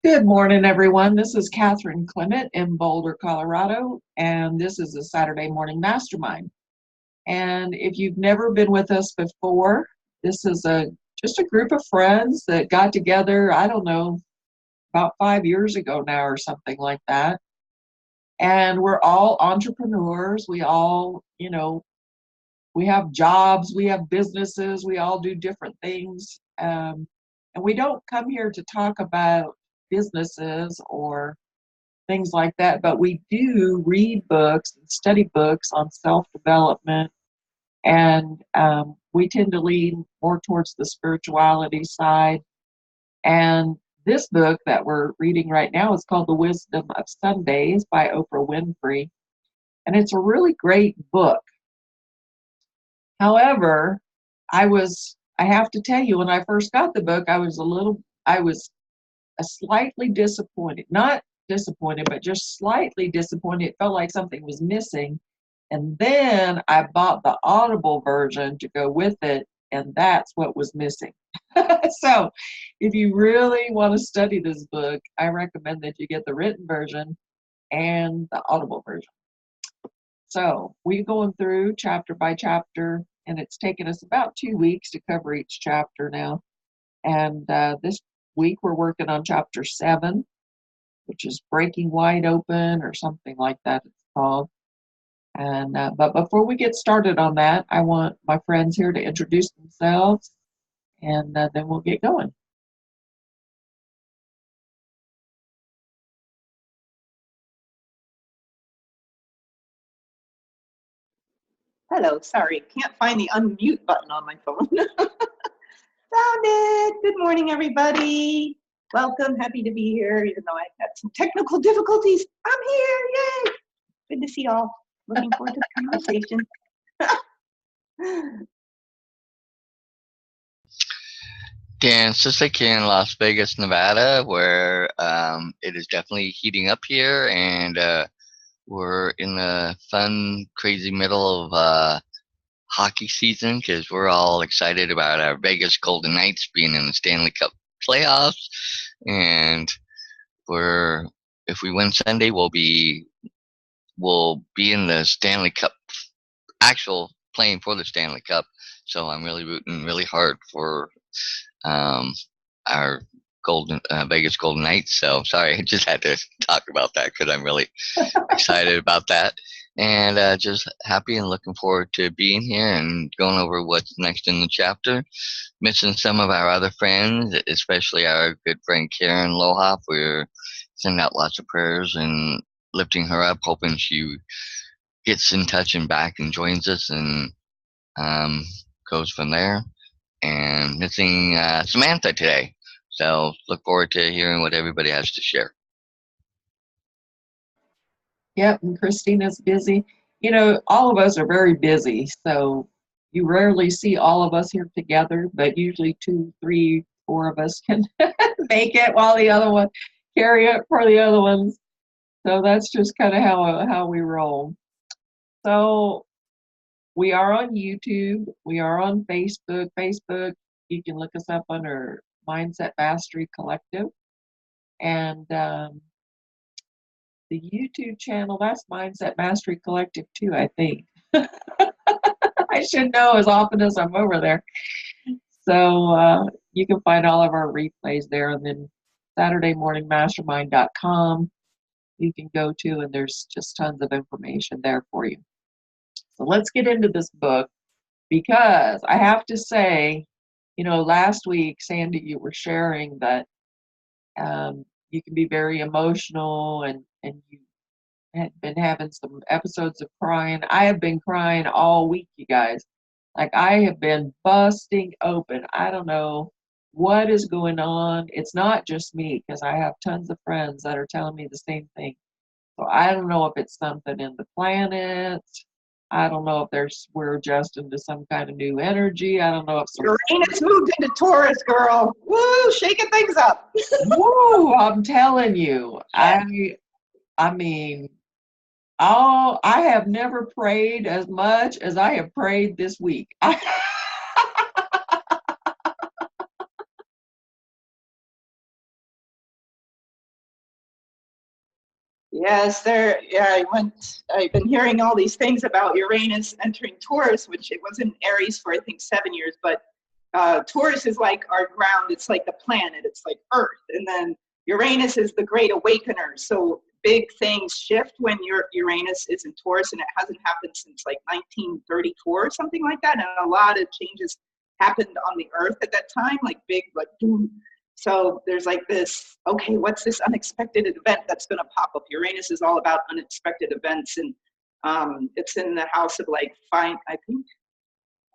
Good morning, everyone. This is Catherine Clement in Boulder, Colorado, and this is a Saturday morning mastermind. And if you've never been with us before, this is just a group of friends that got together, I don't know, about 5 years ago now or something like that. And we're all entrepreneurs. We all, we have jobs, we have businesses, we all do different things. And we don't come here to talk about businesses or things like that, but we do read books and study books on self-development, and we tend to lean more towards the spirituality side. And this book that we're reading right now is called The Wisdom of Sundays by Oprah Winfrey, and it's a really great book. However, I have to tell you, when I first got the book, I was slightly disappointed. Not disappointed, but just slightly disappointed. It felt like something was missing. And then I bought the Audible version to go with it, and that's what was missing. So if you really want to study this book, I recommend that you get the written version and the Audible version. So we're going through chapter by chapter, and it's taken us about 2 weeks to cover each chapter now. And this week we're working on chapter 7, which is Breaking Wide Open or something like that it's called. And but before we get started on that, I want my friends here to introduce themselves, and then we'll get going. Hello, sorry, can't find the unmute button on my phone. Found it. Good morning, everybody. Welcome, happy to be here, even though I've had some technical difficulties. I'm here, yay! Good to see y'all. Looking forward to the conversation. Dan Sisek here in Las Vegas, Nevada, where it is definitely heating up here, and we're in the fun, crazy middle of hockey season because we're all excited about our Vegas Golden Knights being in the Stanley Cup playoffs, and we're if we win Sunday, we'll be in the Stanley Cup, actual playing for the Stanley Cup. So I'm really rooting really hard for um, our Vegas Golden Knights. So sorry, I just had to talk about that because I'm really excited about that, and just happy and looking forward to being here and going over what's next in the chapter. Missing some of our other friends, especially our good friend Karen Lohoff. We're sending out lots of prayers and lifting her up, hoping she gets in touch and back and joins us and um, goes from there. And missing Samantha today. So look forward to hearing what everybody has to share. Yep, and Christina's busy. All of us are very busy, so you rarely see all of us here together, but usually two, three, four of us can make it while the other one carry it for the other ones. So that's just kind of how we roll. So we are on YouTube. We are on Facebook. Facebook, you can look us up under Mindset Mastery Collective. And the YouTube channel, that's Mindset Mastery Collective too, I think. I should know as often as I'm over there. So you can find all of our replays there. And then SaturdayMorningMastermind.com you can go to, and there's just tons of information there for you. So let's get into this book, because I have to say, last week, Sandy, you were sharing that you can be very emotional, and you had been having some episodes of crying. I have been crying all week, you guys. Like, I have been busting open. I don't know what is going on. It's not just me, because I have tons of friends that are telling me the same thing. So I don't know if it's something in the planet. I don't know if we're adjusting to some kind of new energy. I don't know if Uranus moved into Taurus, girl. Woo, shaking things up. Woo, I'm telling you. I mean, I have never prayed as much as I have prayed this week. Yes, I've been hearing all these things about Uranus entering Taurus, which it was in Aries for, I think, 7 years, but Taurus is like our ground. It's like the planet. It's like Earth. And then Uranus is the great awakener. So big things shift when your Uranus is in Taurus, and it hasn't happened since like 1934 or something like that. And a lot of changes happened on the Earth at that time, like big, like boom. So there's like this, okay, what's this unexpected event that's going to pop up? Uranus is all about unexpected events, and it's in the house of like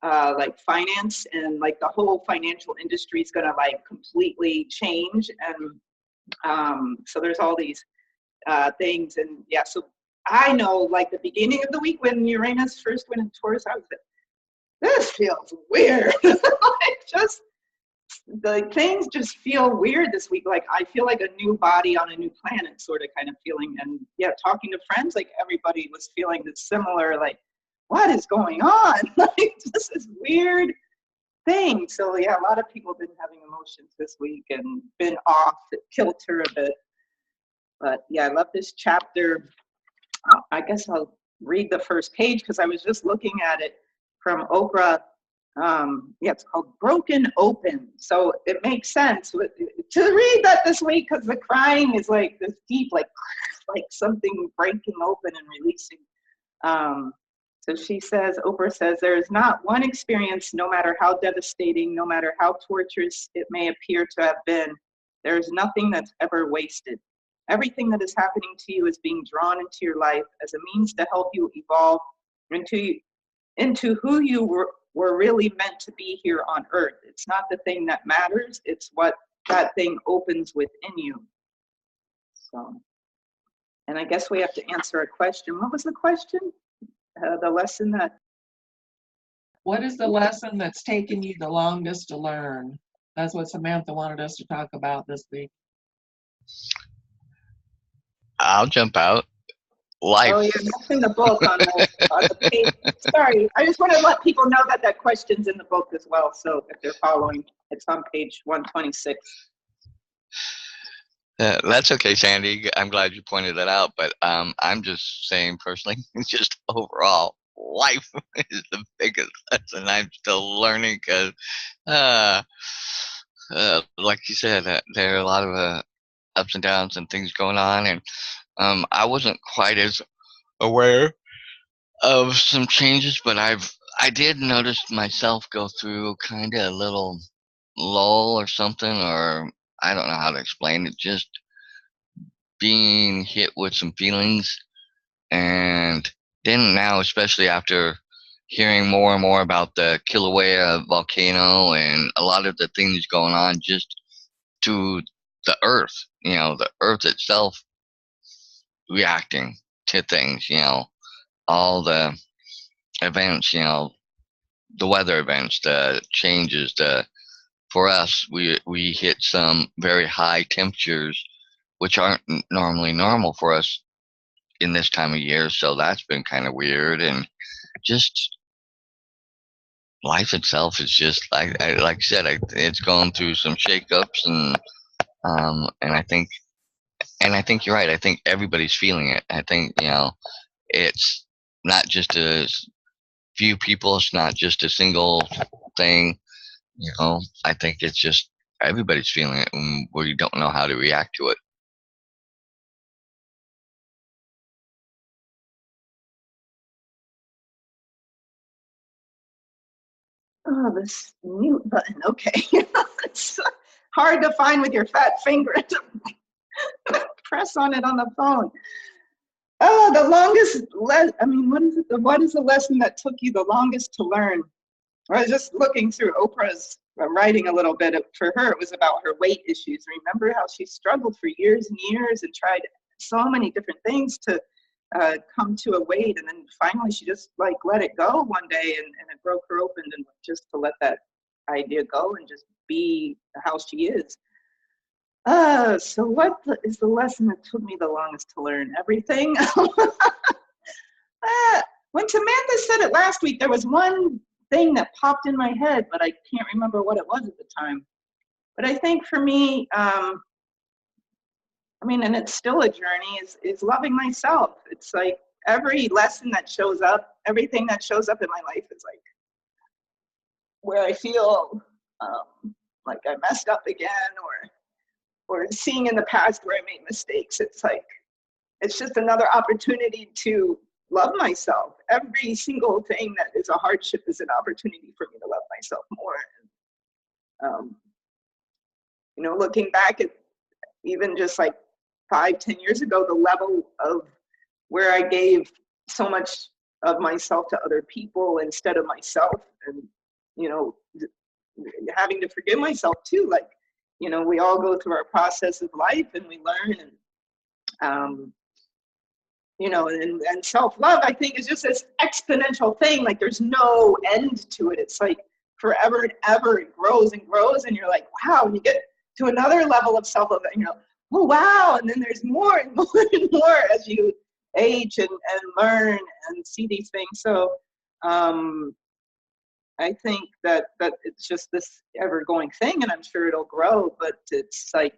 like finance, and like the whole financial industry is going to like completely change. And so there's all these things. And yeah, so I know like the beginning of the week when Uranus first went in Taurus, I was like, this feels weird. Like just the things just feel weird this week. Like I feel like a new body on a new planet sort of kind of feeling. And yeah, talking to friends, like everybody was feeling this similar, like, what is going on? Like this is weird thing. So yeah, a lot of people have been having emotions this week and been off kilter a bit. But yeah, I love this chapter. I guess I'll read the first page because I was just looking at it from Oprah. Yeah, it's called Broken Open. So it makes sense to read that this week because the crying is like this deep, like something breaking open and releasing. So she says, Oprah says, there is not one experience, no matter how devastating, no matter how torturous it may appear to have been, there is nothing that's ever wasted. Everything that is happening to you is being drawn into your life as a means to help you evolve into who you were really meant to be here on earth. It's not the thing that matters, it's what that thing opens within you. So, and I guess we have to answer a question. What was the question? The lesson that... What is the lesson that's taken you the longest to learn? That's what Samantha wanted us to talk about this week. I'll jump out. Life. Oh, yeah, that's in the book on the page. Sorry, I just want to let people know that that question's in the book as well. So if they're following, it's on page 126. That's okay, Sandy. I'm glad you pointed that out. But I'm just saying personally, just overall, life is the biggest lesson I'm still learning because, like you said, there are a lot of ups and downs and things going on, and I wasn't quite as aware of some changes, but I did notice myself go through kind of a little lull or something, or I don't know how to explain it. Just being hit with some feelings, and then now, especially after hearing more and more about the Kilauea volcano and a lot of the things going on just to the earth, the earth itself reacting to things, all the events, the weather events, the changes, for us, we hit some very high temperatures, which aren't normally normal for us in this time of year. So that's been kind of weird, and just life itself is just like I said, it's going through some shakeups, and I think you're right. I think everybody's feeling it. I think it's not just a few people. It's not just a single thing. I think it's just everybody's feeling it, and we don't know how to react to it. Oh, this mute button. Okay. It's hard to find with your fat finger to press on it on the phone. Oh, the longest, what is the lesson that took you the longest to learn? I was just looking through Oprah's writing a little bit. For her, it was about her weight issues. Remember how she struggled for years and years and tried so many different things to come to a weight, and then finally she just like let it go one day, and it broke her open, and just to let that idea go and just be how she is. So what is the lesson that took me the longest to learn? Everything. When Samantha said it last week, there was one thing that popped in my head, but I can't remember what it was at the time. But I think for me, I mean, and it's still a journey, is loving myself. It's like every lesson that shows up, everything that shows up in my life is like where I feel like I messed up again, or seeing in the past where I made mistakes. It's like, it's just another opportunity to love myself. Every single thing that is a hardship is an opportunity for me to love myself more. You know, looking back at even just like 5-10 years ago, the level of where I gave so much of myself to other people instead of myself, and, you know, having to forgive myself too. Like, you know, we all go through our process of life and we learn, and you know, and self-love, I think, is just this exponential thing. Like, there's no end to it. It's like forever and ever, it grows and grows, and you're like, wow. And you get to another level of self-love, and you're like, oh wow. And then there's more and more and more as you age and learn and see these things. So I think that it's just this ever-going thing, and I'm sure it'll grow. But it's like,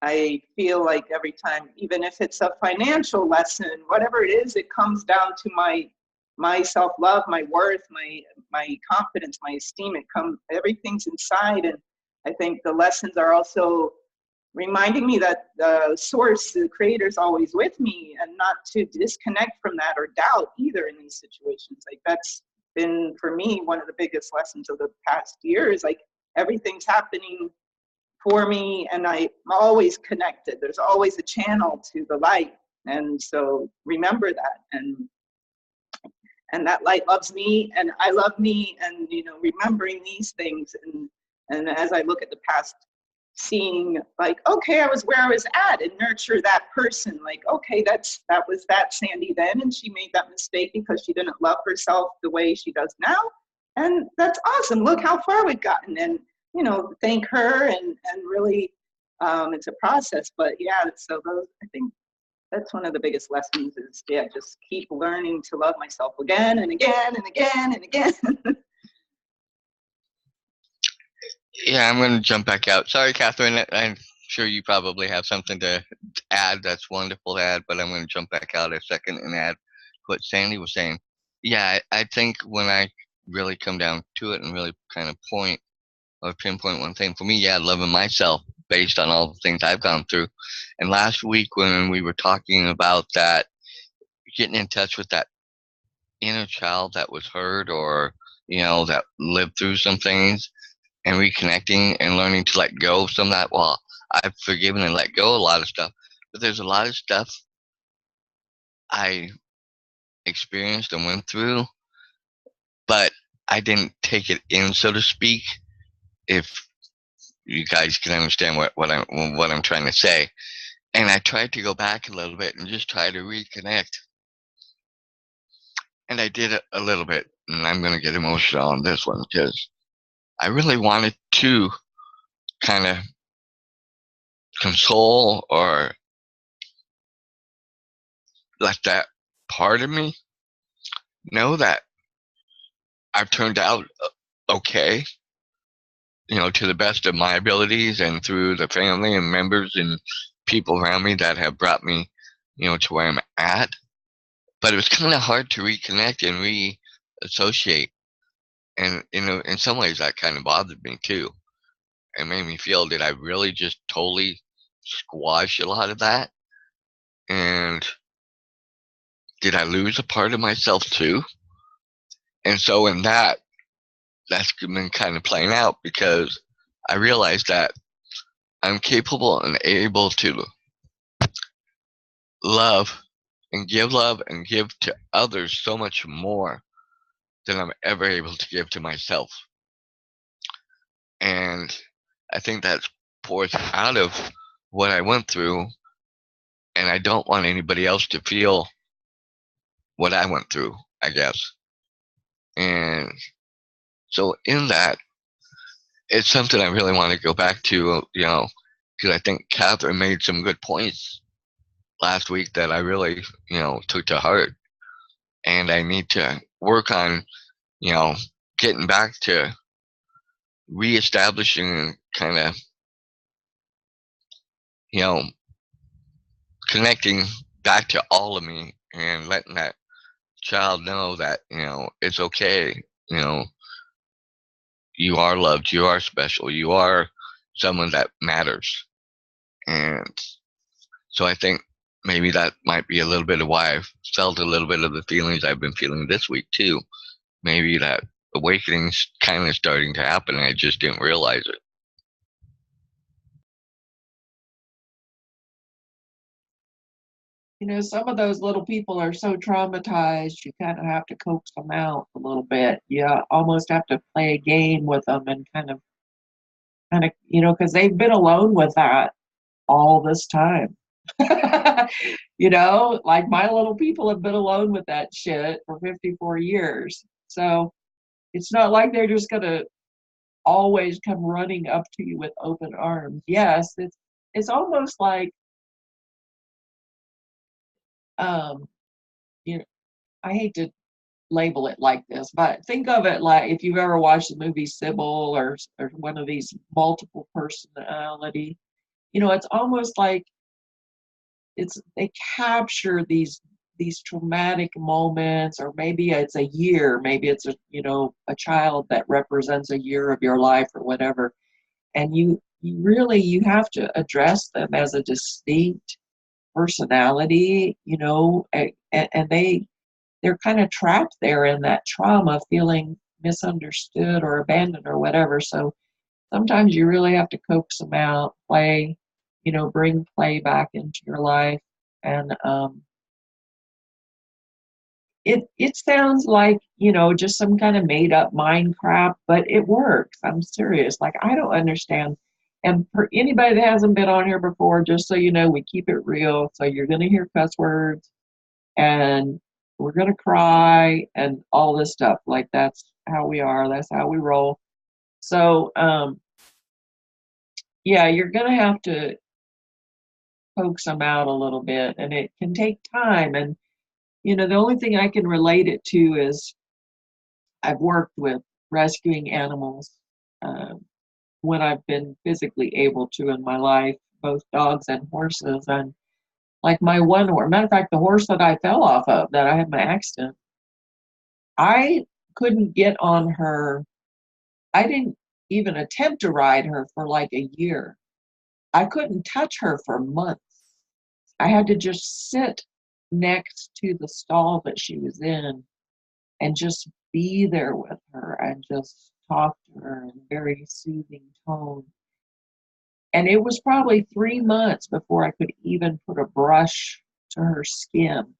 I feel like every time, even if it's a financial lesson, whatever it is, it comes down to my self-love, my worth, my confidence, my esteem. Everything's inside. And I think the lessons are also reminding me that the source, the creator, is always with me, and not to disconnect from that or doubt either in these situations. Like, that's been, for me, one of the biggest lessons of the past years. Like, everything's happening for me, and I'm always connected. There's always a channel to the light. And so remember that, and that light loves me, and I love me, and, you know, remembering these things. And as I look at the past, seeing like, okay, I was where I was at, and nurture that person. Like, okay, that was that Sandy then, and she made that mistake because she didn't love herself the way she does now. And that's awesome. Look how far we've gotten. And, you know, thank her, and really, it's a process. But yeah, so those, I think that's one of the biggest lessons is, yeah, just keep learning to love myself again and again and again and again. Yeah, I'm going to jump back out. Sorry, Catherine. I'm sure you probably have something to add. That's wonderful to add, but I'm going to jump back out a second and add what Sandy was saying. Yeah, I think when I really come down to it and really kind of point or pinpoint one thing, for me, yeah, loving myself based on all the things I've gone through. And last week when we were talking about that, getting in touch with that inner child that was hurt, or, you know, that lived through some things, and reconnecting and learning to let go of some of that. Well, I've forgiven and let go a lot of stuff, but there's a lot of stuff I experienced and went through, but I didn't take it in, so to speak, if you guys can understand what I'm trying to say. And I tried to go back a little bit and just try to reconnect. And I did it a little bit, and I'm going to get emotional on this one because I really wanted to kind of console or let that part of me know that I've turned out okay, you know, to the best of my abilities, and through the family and members and people around me that have brought me, you know, to where I'm at. But it was kind of hard to reconnect and reassociate. And, you know, in some ways that kind of bothered me too. It made me feel, did I really just totally squash a lot of that? And did I lose a part of myself too? And so in that's been kind of playing out, because I realized that I'm capable and able to love and give to others so much more than I'm ever able to give to myself. And I think that's pours out of what I went through, and I don't want anybody else to feel what I went through, I guess. And so in that, it's something I really want to go back to, you know, because I think Catherine made some good points last week that I really, you know, took to heart. And I need to work on, you know, getting back to reestablishing and kind of, you know, connecting back to all of me and letting that child know that, it's okay. You know, you are loved, you are special, you are someone that matters. And so I think maybe that might be a little bit of why I've felt a little bit of the feelings I've been feeling this week too. Maybe that awakening's kind of starting to happen and I just didn't realize it. Some of those little people are so traumatized, you kind of have to coax them out a little bit. You almost have to play a game with them and kind of, because they've been alone with that all this time. Like my little people have been alone with that shit for 54 years. So it's not like they're just going to always come running up to you with open arms. Yes, it's almost like, you know, I hate to label it like this, but think of it like if you've ever watched the movie Sybil or one of these multiple personality, it's almost like they capture these traumatic moments, or maybe it's a year, maybe it's a child that represents a year of your life or whatever, and you have to address them as a distinct personality, and they're kind of trapped there in that trauma, feeling misunderstood or abandoned or whatever. So sometimes you really have to coax them out, play, bring play back into your life. And it sounds like, just some kind of made up mind crap, but it works. I'm serious. Like, I don't understand. And for anybody that hasn't been on here before, just so you know, we keep it real. So you're going to hear cuss words and we're going to cry and all this stuff. Like, that's how we are. That's how we roll. So, yeah, you're going to have to coax them out a little bit, and it can take time. And, the only thing I can relate it to is I've worked with rescuing animals when I've been physically able to in my life, both dogs and horses. And like my one horse, matter of fact, the horse that I fell off of, that I had my accident, I couldn't get on her. I didn't even attempt to ride her for like a year. I couldn't touch her for months. I had to just sit next to the stall that she was in and just be there with her and just talk to her in a very soothing tone. And it was probably 3 months before I could even put a brush to her skin.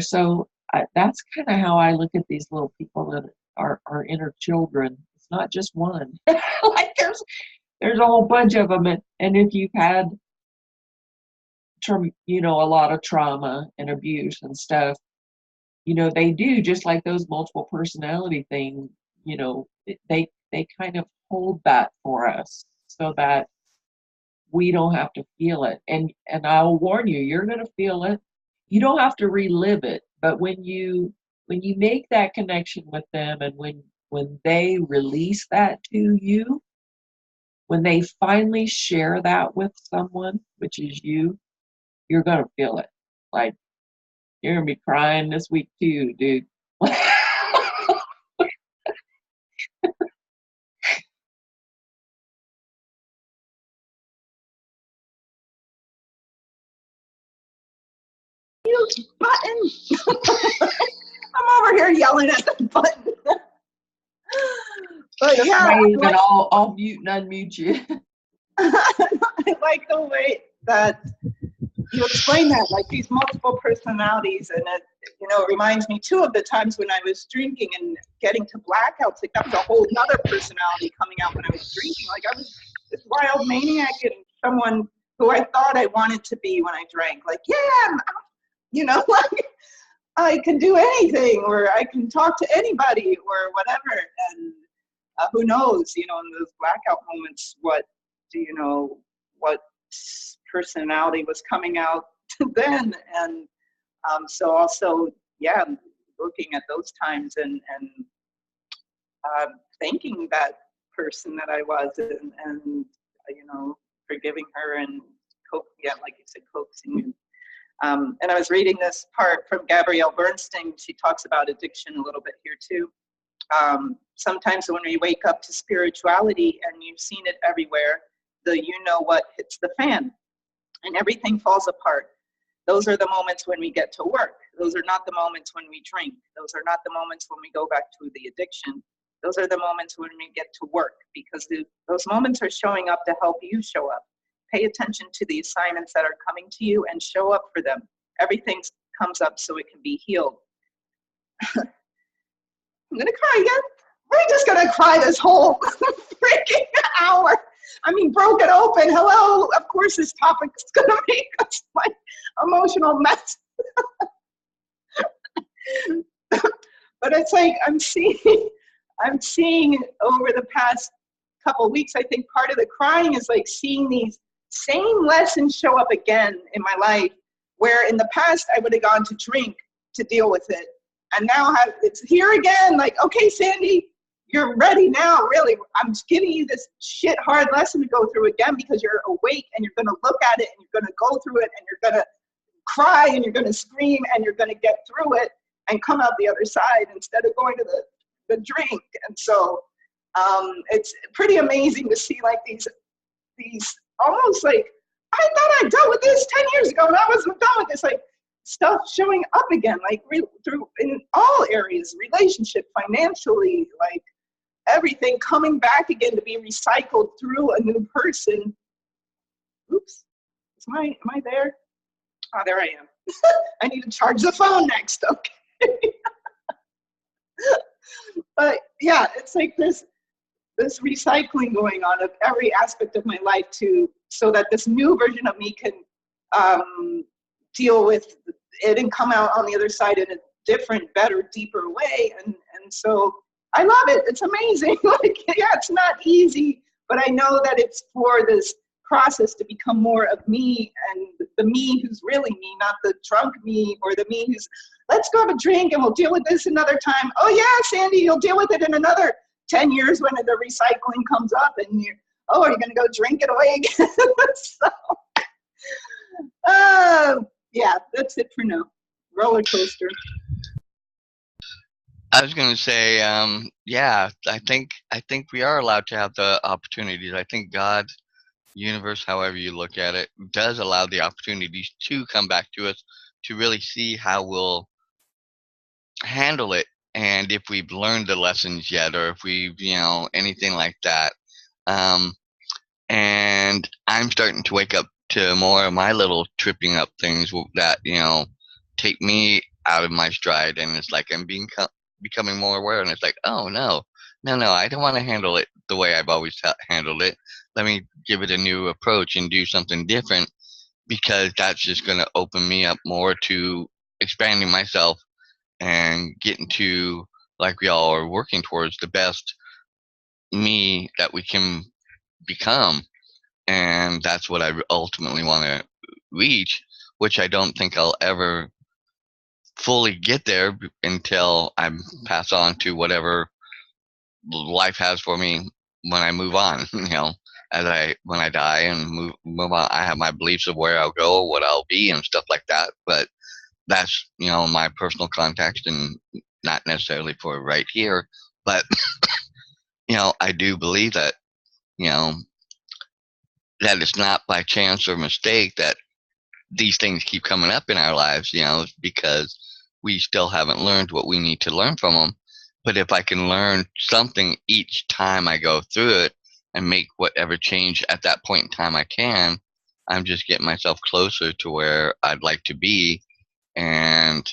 So that's kind of how I look at these little people that are inner children. It's not just one. Like there's a whole bunch of them. And if you've had a lot of trauma and abuse and stuff, they do, just like those multiple personality thing, they kind of hold that for us so that we don't have to feel it. And I'll warn you, you're going to feel it. You don't have to relive it, but when you make that connection with them, and when they release that to you, when they finally share that with someone, which is you're going to feel it. Like, you're going to be crying this week too, dude. Button. I'm over here yelling at the button. But yeah, and I'll mute and unmute you. I like the way that you explain that, like these multiple personalities, and it reminds me too of the times when I was drinking and getting to blackouts. Like that was a whole other personality coming out when I was drinking. Like I was this wild maniac and someone who I thought I wanted to be when I drank. Like, yeah, like I can do anything, or I can talk to anybody, or whatever. And who knows, in those blackout moments, what personality was coming out then. And so also, yeah, looking at those times and thanking that person that I was, and forgiving her, and like you said, coaxing And I was reading this part from Gabrielle Bernstein. She talks about addiction a little bit here too. Sometimes when we wake up to spirituality, and you've seen it everywhere, the you know what hits the fan and everything falls apart. Those are the moments when we get to work. Those are not the moments when we drink. Those are not the moments when we go back to the addiction. Those are the moments when we get to work, because those moments are showing up to help you show up. Pay attention to the assignments that are coming to you and show up for them. Everything comes up so it can be healed. I'm going to cry again. We're just going to cry this whole freaking hour. I mean, broken open. Hello. Of course, this topic is going to make us like emotional mess. But it's like I'm seeing over the past couple of weeks, I think part of the crying is like seeing these same lessons show up again in my life, where in the past I would have gone to drink to deal with it. And now it's here again, like, okay, Sandy, you're ready now, really. I'm just giving you this shit hard lesson to go through again, because you're awake and you're going to look at it and you're going to go through it and you're going to cry and you're going to scream and you're going to get through it and come out the other side instead of going to the drink. And so it's pretty amazing to see like these almost like, I thought I dealt with this 10 years ago and I wasn't done with this, like stuff showing up again, like through in all areas, relationship, financially, like everything coming back again to be recycled through a new person. Oops, am I there? Oh, there I am. I need to charge the phone next, okay. But yeah, it's like this recycling going on of every aspect of my life so that this new version of me can deal with it and come out on the other side in a different, better, deeper way. And so I love it. It's amazing. Like, yeah, it's not easy, but I know that it's for this process to become more of me, and the me who's really me, not the drunk me, or the me who's, let's go have a drink and we'll deal with this another time. Oh yeah, Sandy, you'll deal with it in another 10 years when the recycling comes up and you're going to go drink it away again. So, yeah, that's it for now. Roller coaster. I was going to say, yeah, I think we are allowed to have the opportunities. I think God, universe, however you look at it, does allow the opportunities to come back to us to really see how we'll handle it, and if we've learned the lessons yet, or if we've, anything like that. And I'm starting to wake up to more of my little tripping up things that, take me out of my stride, and it's like I'm becoming more aware, and it's like, oh no, I don't want to handle it the way I've always handled it. Let me give it a new approach and do something different, because that's just going to open me up more to expanding myself and getting to, like we all are working towards, the best me that we can become. And that's what I ultimately want to reach, which I don't think I'll ever fully get there until I pass on to whatever life has for me when I move on. When I die and move on, I have my beliefs of where I'll go, what I'll be, and stuff like that. But that's, my personal context, and not necessarily for right here. But I do believe that, that it's not by chance or mistake that these things keep coming up in our lives, because we still haven't learned what we need to learn from them. But if I can learn something each time I go through it and make whatever change at that point in time I can, I'm just getting myself closer to where I'd like to be. And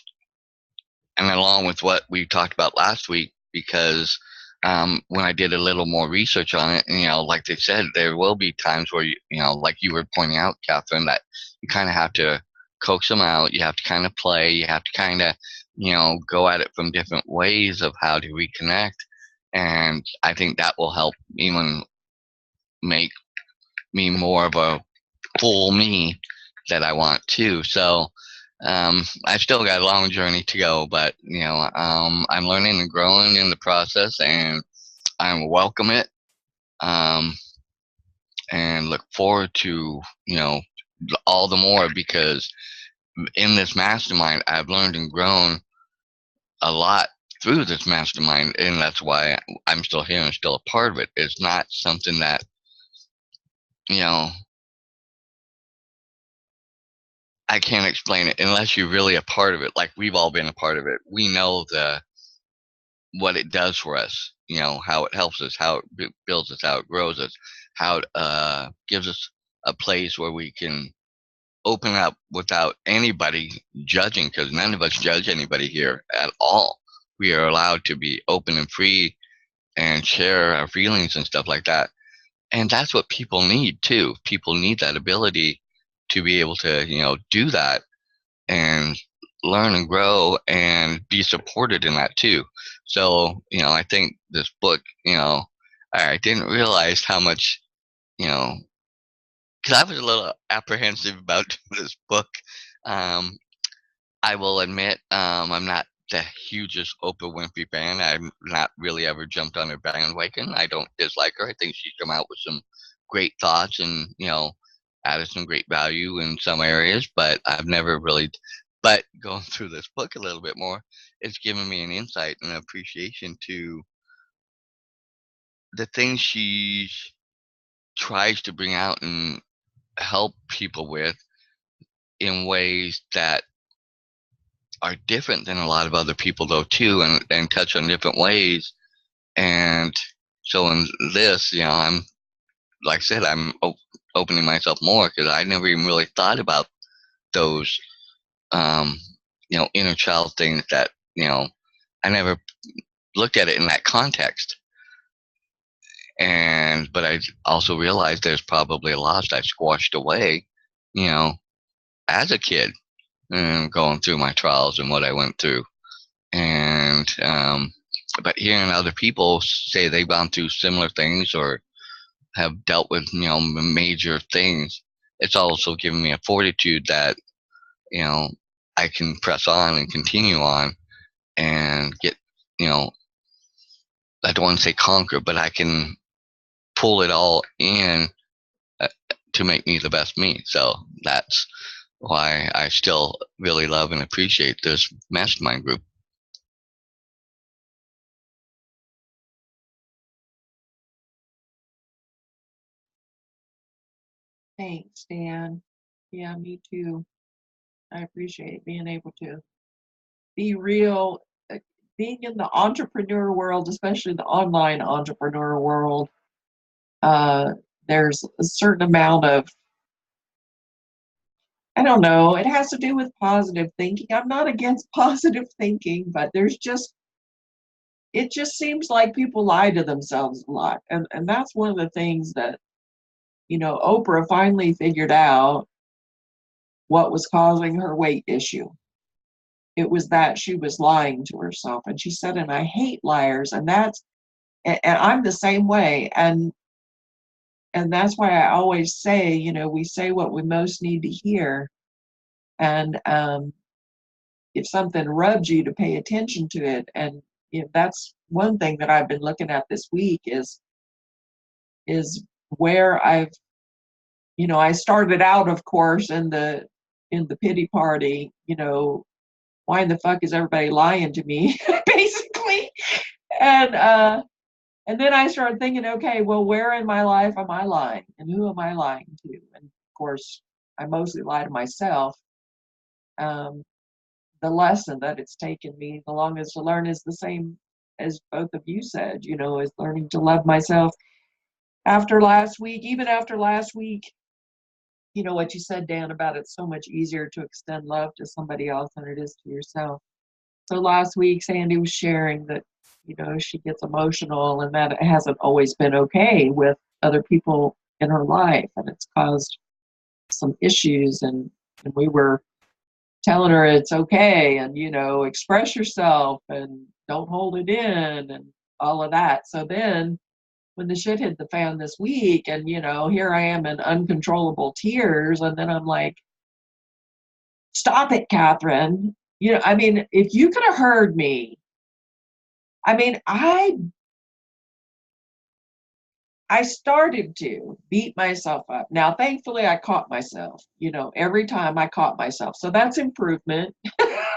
along with what we talked about last week, because when I did a little more research on it, and, like they said, there will be times where, like you were pointing out, Catherine, that you kind of have to coax them out. You have to kind of play. You have to kind of, go at it from different ways of how to reconnect. And I think that will help even make me more of a full me that I want to. So I've still got a long journey to go, but I'm learning and growing in the process, and I welcome it, and look forward to all the more, because in this mastermind, I've learned and grown a lot through this mastermind, and that's why I'm still here and still a part of it. It's not something that, you know, I can't explain it unless you're really a part of it. Like we've all been a part of it. We know what it does for us. You know how it helps us, how it builds us, how it grows us, how it gives us a place where we can open up without anybody judging, because none of us judge anybody here at all. We are allowed to be open and free and share our feelings and stuff like that. And that's what people need too. People need that ability to be able to, do that and learn and grow and be supported in that too. So, I think this book, I didn't realize how much, you know, because I was a little apprehensive about this book. Um, I will admit, I'm not the hugest Oprah Winfrey fan. I've not really ever jumped on her bandwagon. I don't dislike her. I think she's come out with some great thoughts and, added some great value in some areas, but I've never really. But going through this book a little bit more, it's given me an insight and an appreciation to the things she tries to bring out and help people with in ways that are different than a lot of other people though too, and touch on different ways. And so in this, I'm, like I said, I'm opening myself more, because I never even really thought about those um inner child things that, I never looked at it in that context. But I also realized there's probably a lot I squashed away, you know as a kid, and going through my trials and what I went through. And but hearing other people say they've gone through similar things or have dealt with, major things, it's also given me a fortitude that, you know I can press on and continue on and get, you know I don't want to say conquer, but I can pull it all in, uh, to make me the best me. So that's why I still really love and appreciate this mastermind group. Thanks, Dan. Yeah, me too. I appreciate being able to be real. Being in the entrepreneur world, especially the online entrepreneur world, uh, there's a certain amount of, I don't know, it has to do with positive thinking. I'm not against positive thinking, but it just seems like people lie to themselves a lot. And that's one of the things that, Oprah finally figured out what was causing her weight issue. It was that she was lying to herself. And she said, and I hate liars. And I'm the same way. And that's why I always say, we say what we most need to hear. And if something rubs you, to pay attention to it. And that's one thing that I've been looking at this week is where I started out, of course, in the pity party, why in the fuck is everybody lying to me, basically. And then I started thinking, okay, well, where in my life am I lying, and who am I lying to? And of course, I mostly lie to myself. Um, the lesson that it's taken me the longest to learn is the same as both of you said, is learning to love myself. After last week, even after last week, what you said, Dan, about it's so much easier to extend love to somebody else than it is to yourself. So last week, Sandy was sharing that, she gets emotional and that it hasn't always been okay with other people in her life, and it's caused some issues. And we were telling her it's okay, and, express yourself and don't hold it in and all of that. So then when the shit hit the fan this week, and, here I am in uncontrollable tears, and then I'm like, stop it, Catherine. If you could have heard me, I I started to beat myself up. Now, thankfully, I caught myself, every time I caught myself. So that's improvement,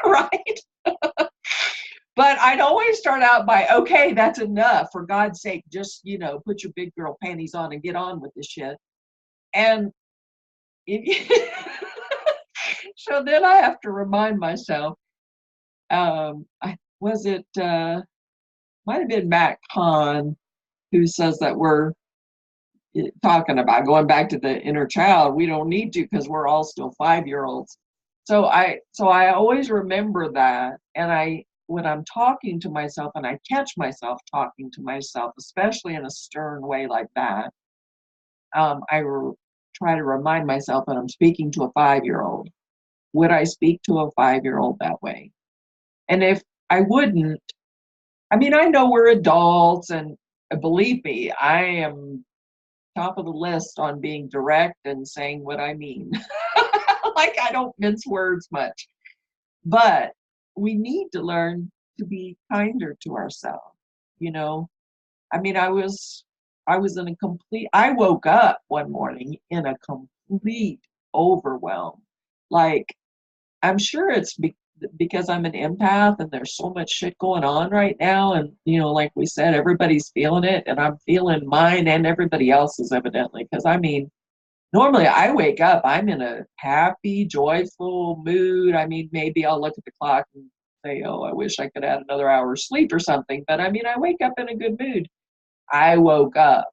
right? But I'd always start out by, okay, that's enough. For God's sake, just, put your big girl panties on and get on with this shit. And so then I have to remind myself, might have been Matt Kahn who says that we're talking about going back to the inner child. We don't need to because we're all still 5-year-olds. So I always remember that, and when I'm talking to myself and I catch myself talking to myself, especially in a stern way like that, try to remind myself that I'm speaking to a 5-year-old. Would I speak to a 5-year-old that way? And if I wouldn't, I know we're adults, and believe me, I am top of the list on being direct and saying what I mean. Like, I don't mince words much. But we need to learn to be kinder to ourselves. I woke up one morning in a complete overwhelm. Like, I'm sure it's because I'm an empath and there's so much shit going on right now. And, like we said, everybody's feeling it, and I'm feeling mine and everybody else's, evidently. Because normally I wake up, I'm in a happy, joyful mood. Maybe I'll look at the clock and say, oh, I wish I could add another hour's sleep or something. But I wake up in a good mood. I woke up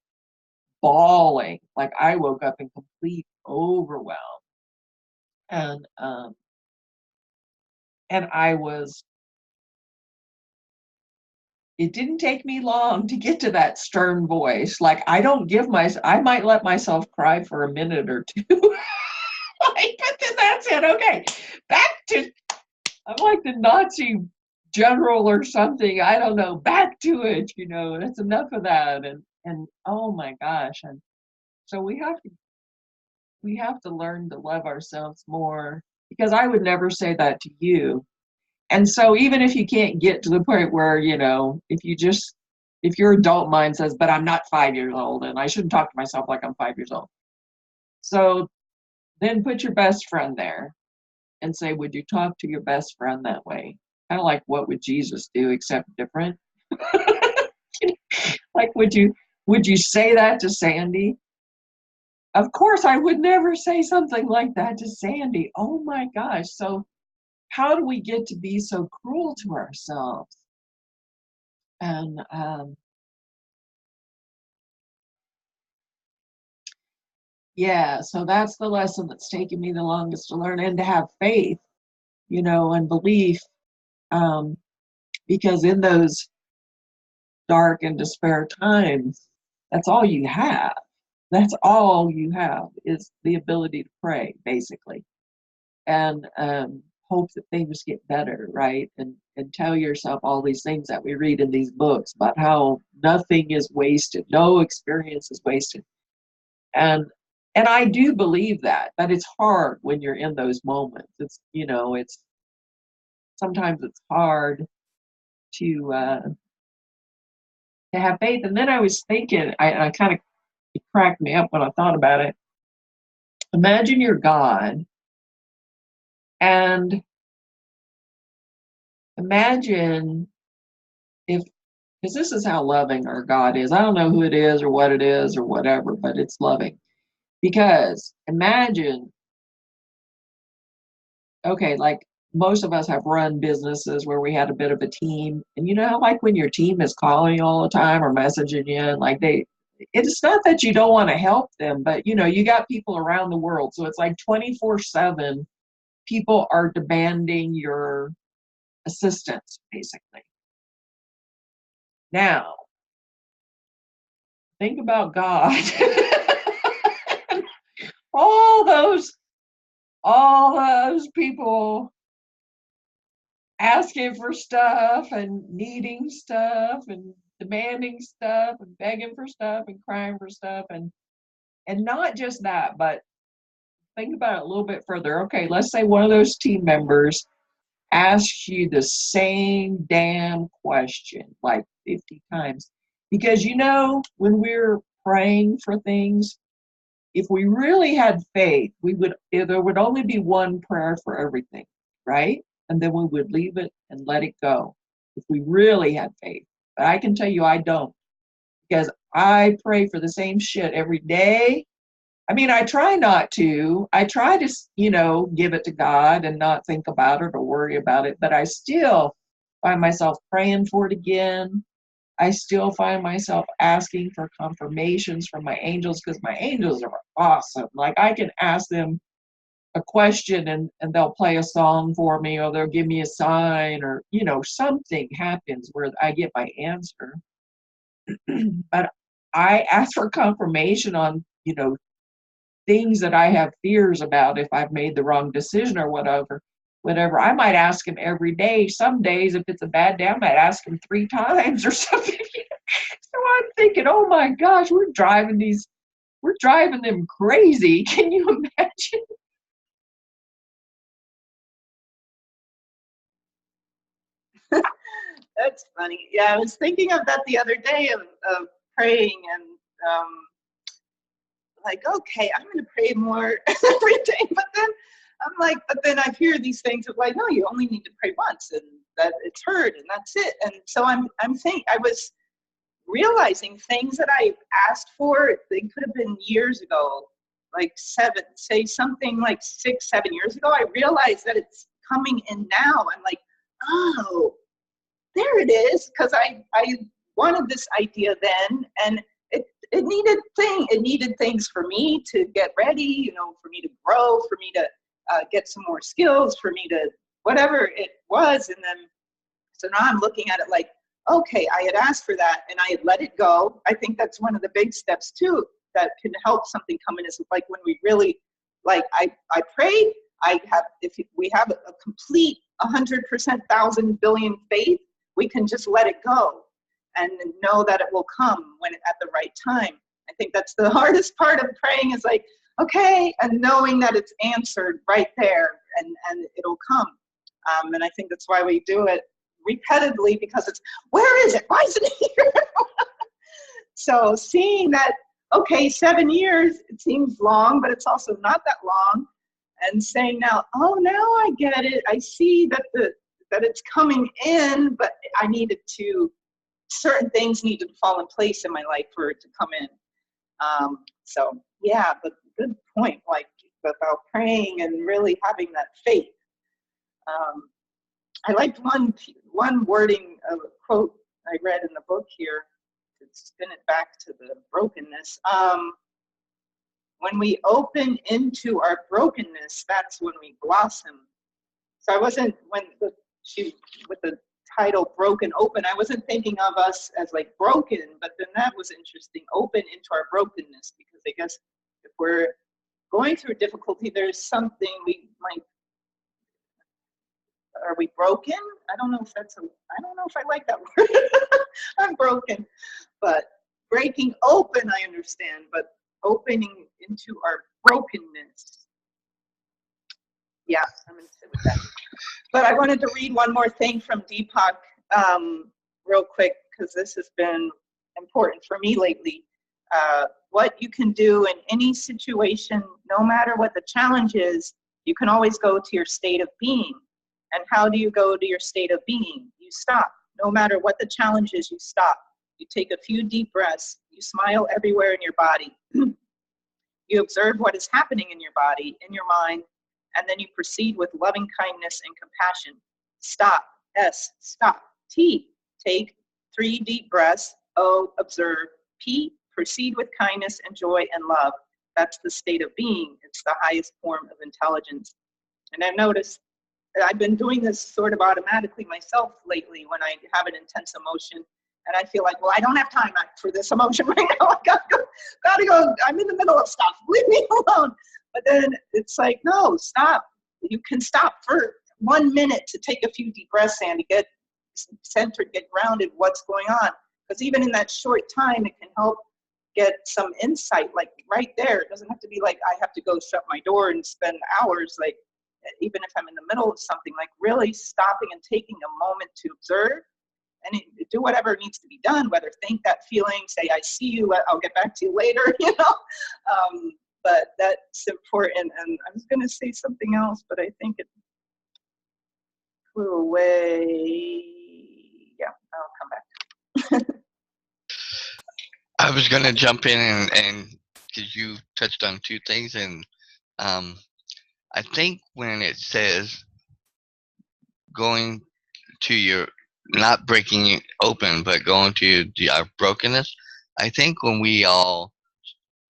bawling. Like, I woke up in complete overwhelm. And it didn't take me long to get to that stern voice. Like, I might let myself cry for a minute or two. But then that's it. Okay, I'm like the Nazi general or something. I don't know. Back to it. That's enough of that. And oh my gosh. And so we have to learn to love ourselves more, because I would never say that to you. And so even if you can't get to the point where, if your adult mind says, but I'm not 5 years old and I shouldn't talk to myself like I'm 5 years old. So then put your best friend there and say, would you talk to your best friend that way? Kind of like, what would Jesus do, except different? Like, would you say that to Sandy? Of course, I would never say something like that to Sandy. Oh my gosh. So how do we get to be so cruel to ourselves? And so that's the lesson that's taken me the longest to learn, and to have faith, and belief, because in those dark and despair times, that's all you have. That's all you have, is the ability to pray, basically, and hope that things get better, right? And tell yourself all these things that we read in these books about how nothing is wasted, no experience is wasted. And I do believe that, but it's hard when you're in those moments. It's sometimes it's hard to have faith. And then I was thinking, I kind of, it cracked me up when I thought about it. Imagine you're God, and imagine because this is how loving our God is. I don't know who it is or what it is or whatever, but it's loving. Because imagine, okay, like most of us have run businesses where we had a bit of a team, and how, like, when your team is calling you all the time or messaging you, and like it's not that you don't want to help them, but you got people around the world, so it's like 24/7 people are demanding your assistance, basically. Now think about God. all those people asking for stuff and needing stuff and demanding stuff and begging for stuff and crying for stuff, and not just that, but think about it a little bit further. Okay, let's say one of those team members asks you the same damn question like 50 times, because when we're praying for things, if we really had faith, there would only be one prayer for everything, right? And then we would leave it and let it go if we really had faith. But I can tell you I don't, because I pray for the same shit every day. I mean, I try not to. I try to, give it to God and not think about it or worry about it, but I still find myself praying for it again. I still find myself asking for confirmations from my angels, because my angels are awesome. Like, I can ask them a question and they'll play a song for me, or they'll give me a sign, or, something happens where I get my answer. But I ask for confirmation on, things that I have fears about, if I've made the wrong decision or whatever. I might ask him every day. Some days, if it's a bad day, I might ask him 3 times or something. So I'm thinking, oh my gosh, we're driving them crazy. Can you imagine? That's funny. Yeah, I was thinking of that the other day of praying and like, okay, I'm going to pray more every day. But then I'm like, but then I hear these things of like, no, you only need to pray once and that it's heard and that's it. And so I was realizing things that I asked for, they could have been years ago, like something like 6, 7 years ago. I realized that it's coming in now. I'm like, oh, there it is. Because I wanted this idea then, and it needed things for me to get ready, for me to grow, for me to get some more skills, for me to whatever it was. And then, so now I'm looking at it like, okay, I had asked for that and I had let it go. I think that's one of the big steps too, that can help something come in, is like when we really, like I prayed, if we have a complete 100%, 1,000 billion faith, we can just let it go and know that it will come at the right time. I think that's the hardest part of praying, is like, okay, and knowing that it's answered right there and it'll come. And I think that's why we do it repetitively, because it's, where is it? Why isn't it here? So seeing that, okay, 7 years, it seems long, but it's also not that long. And saying now, oh, now I get it. I see that it's coming in, but certain things needed to fall in place in my life for it to come in. So yeah, but good point, like about praying and really having that faith. I liked one wording of a quote I read in the book here, to spin it back to the brokenness. When we open into our brokenness, that's when we blossom. So I wasn't, with the title Broken Open, I wasn't thinking of us as like broken, but then that was interesting, open into our brokenness, because I guess if we're going through difficulty, there's something we might, are we broken? I don't know if I like that word. I'm broken, but breaking open, I understand, but opening into our brokenness. Yeah, I'm going to sit with that. But I wanted to read one more thing from Deepak real quick, because this has been important for me lately. What you can do in any situation, no matter what the challenge is, you can always go to your state of being. And how do you go to your state of being? You stop. No matter what the challenge is, you stop. You take a few deep breaths. You smile everywhere in your body. You observe what is happening in your body, in your mind, and then you proceed with loving kindness and compassion. Stop. S, stop. T, take 3 deep breaths. O, observe. P, proceed with kindness and joy and love. That's the state of being. It's the highest form of intelligence. And I've noticed I've been doing this sort of automatically myself lately when I have an intense emotion. And I feel like, well, I don't have time for this emotion right now. I gotta go. I'm in the middle of stuff. Leave me alone. But then it's like, no, stop. You can stop for 1 minute to take a few deep breaths and to get centered, get grounded, what's going on. Because even in that short time, it can help get some insight, like right there. It doesn't have to be like I have to go shut my door and spend hours. Like, even if I'm in the middle of something, like really stopping and taking a moment to observe and do whatever needs to be done, whether think that feeling, say, I see you, I'll get back to you later, but that's important. And I was going to say something else, but I think it flew away. Yeah, I'll come back. I was gonna jump in and because you touched on two things, and um, I think when it says going to your not breaking it open, but going to our brokenness, I think when we all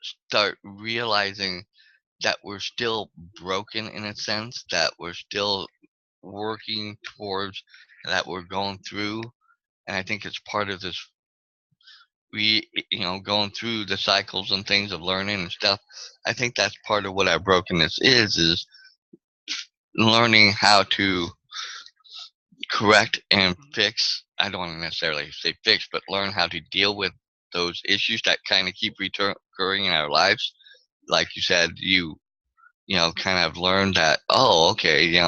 start realizing that we're still broken in a sense, that we're still working towards, that we're going through, and I think it's part of this going through the cycles and things of learning and stuff. I think that's part of what our brokenness is learning how to correct and fix. I don't want to necessarily say fix, but learn how to deal with those issues that kind of keep recurring in our lives. Like you said, kind of learned that, oh, okay,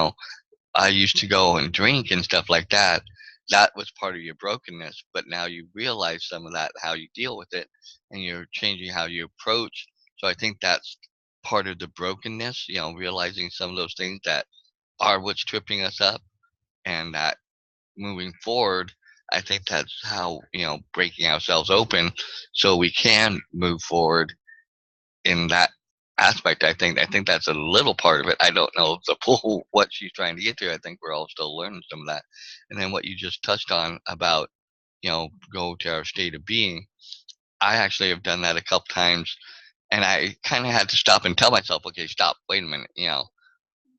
I used to go and drink and stuff like that. That was part of your brokenness, but now you realize some of that, how you deal with it, and you're changing how you approach. So I think that's part of the brokenness, realizing some of those things that are what's tripping us up, and that moving forward, I think that's how, breaking ourselves open so we can move forward in that aspect. I think that's a little part of it. I don't know the full what she's trying to get to. I think we're all still learning some of that. And then what you just touched on about, go to our state of being. I actually have done that a couple times, and I kind of had to stop and tell myself, okay, stop, wait a minute,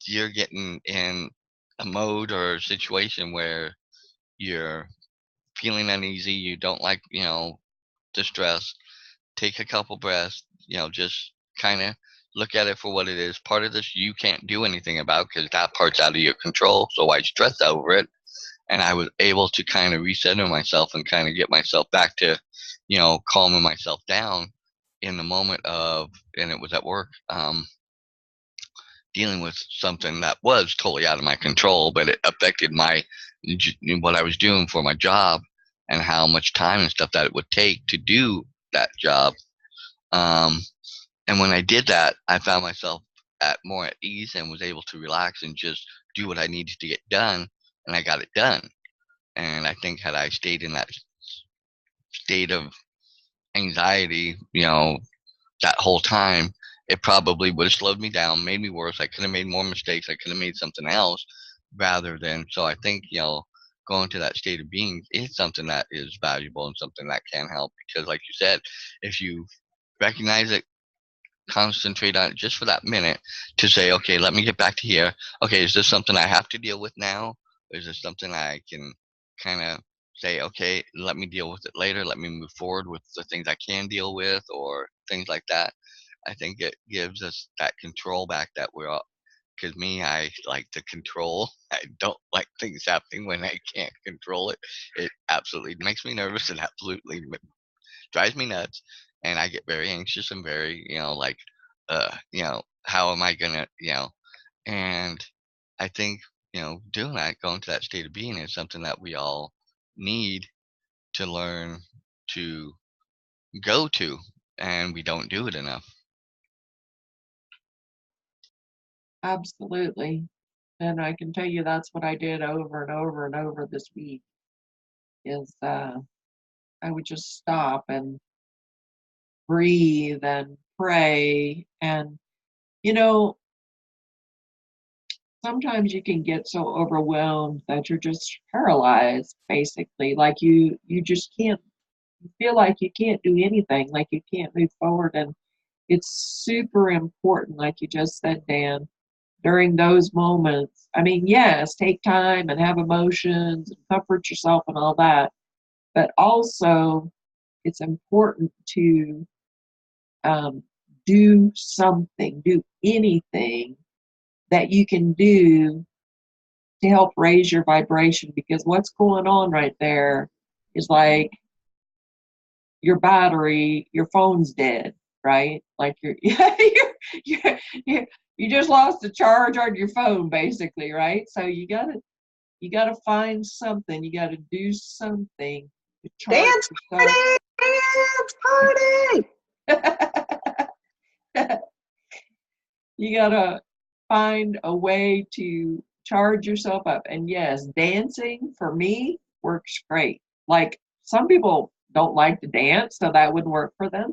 you're getting in a mode or a situation where you're feeling uneasy, you don't like, distress. Take a couple breaths, just kind of look at it for what it is. Part of this you can't do anything about because that part's out of your control. So I stress over it. And I was able to kind of recenter myself and kind of get myself back to, calming myself down in the moment of, and it was at work, dealing with something that was totally out of my control, but it affected what I was doing for my job and how much time and stuff that it would take to do that job. And when I did that, I found myself more at ease and was able to relax and just do what I needed to get done, and I got it done. And I think had I stayed in that state of anxiety, that whole time, it probably would have slowed me down, made me worse. I could have made more mistakes. I could have made something else rather than. So I think, going to that state of being is something that is valuable and something that can help because, like you said, if you recognize it, concentrate on it just for that minute to say, okay, let me get back to here. Okay, is this something I have to deal with now? Or is this something I can kind of say, okay, let me deal with it later. Let me move forward with the things I can deal with or things like that. I think it gives us that control back that we're all, because me, I like to control. I don't like things happening when I can't control it. It absolutely makes me nervous and absolutely drives me nuts, and I get very anxious and very, like, how am I gonna, and I think, doing that, going to that state of being is something that we all need to learn to go to, and we don't do it enough. Absolutely. And I can tell you that's what I did over and over and over this week is I would just stop and breathe and pray. And, you know, sometimes you can get so overwhelmed that you're just paralyzed, basically. Like you just can't, you feel like you can't do anything, like you can't move forward. And it's super important, like you just said, Dan, during those moments. I mean, yes, take time and have emotions and comfort yourself and all that, but also it's important to do something, do anything that you can do to help raise your vibration, because what's going on right there is like your battery, your phone's dead, right? Like you're you just lost the charge on your phone, basically, right? So you gotta You got to find something. You got to do something to charge Dance yourself. party! Dance party! You got to find a way to charge yourself up. And yes, dancing for me works great. Like some people don't like to dance, so that wouldn't work for them.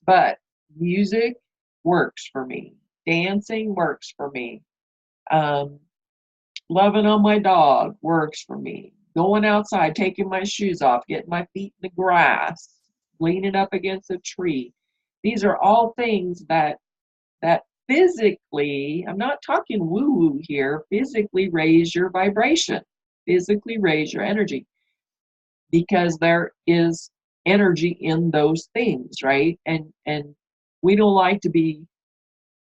But music works for me. Dancing works for me. Um, Loving on my dog works for me. Going outside, taking my shoes off, getting my feet in the grass, leaning up against a tree. These are all things that physically, I'm not talking woo-woo here, physically raise your vibration, physically raise your energy, because there is energy in those things, right? And we don't like to be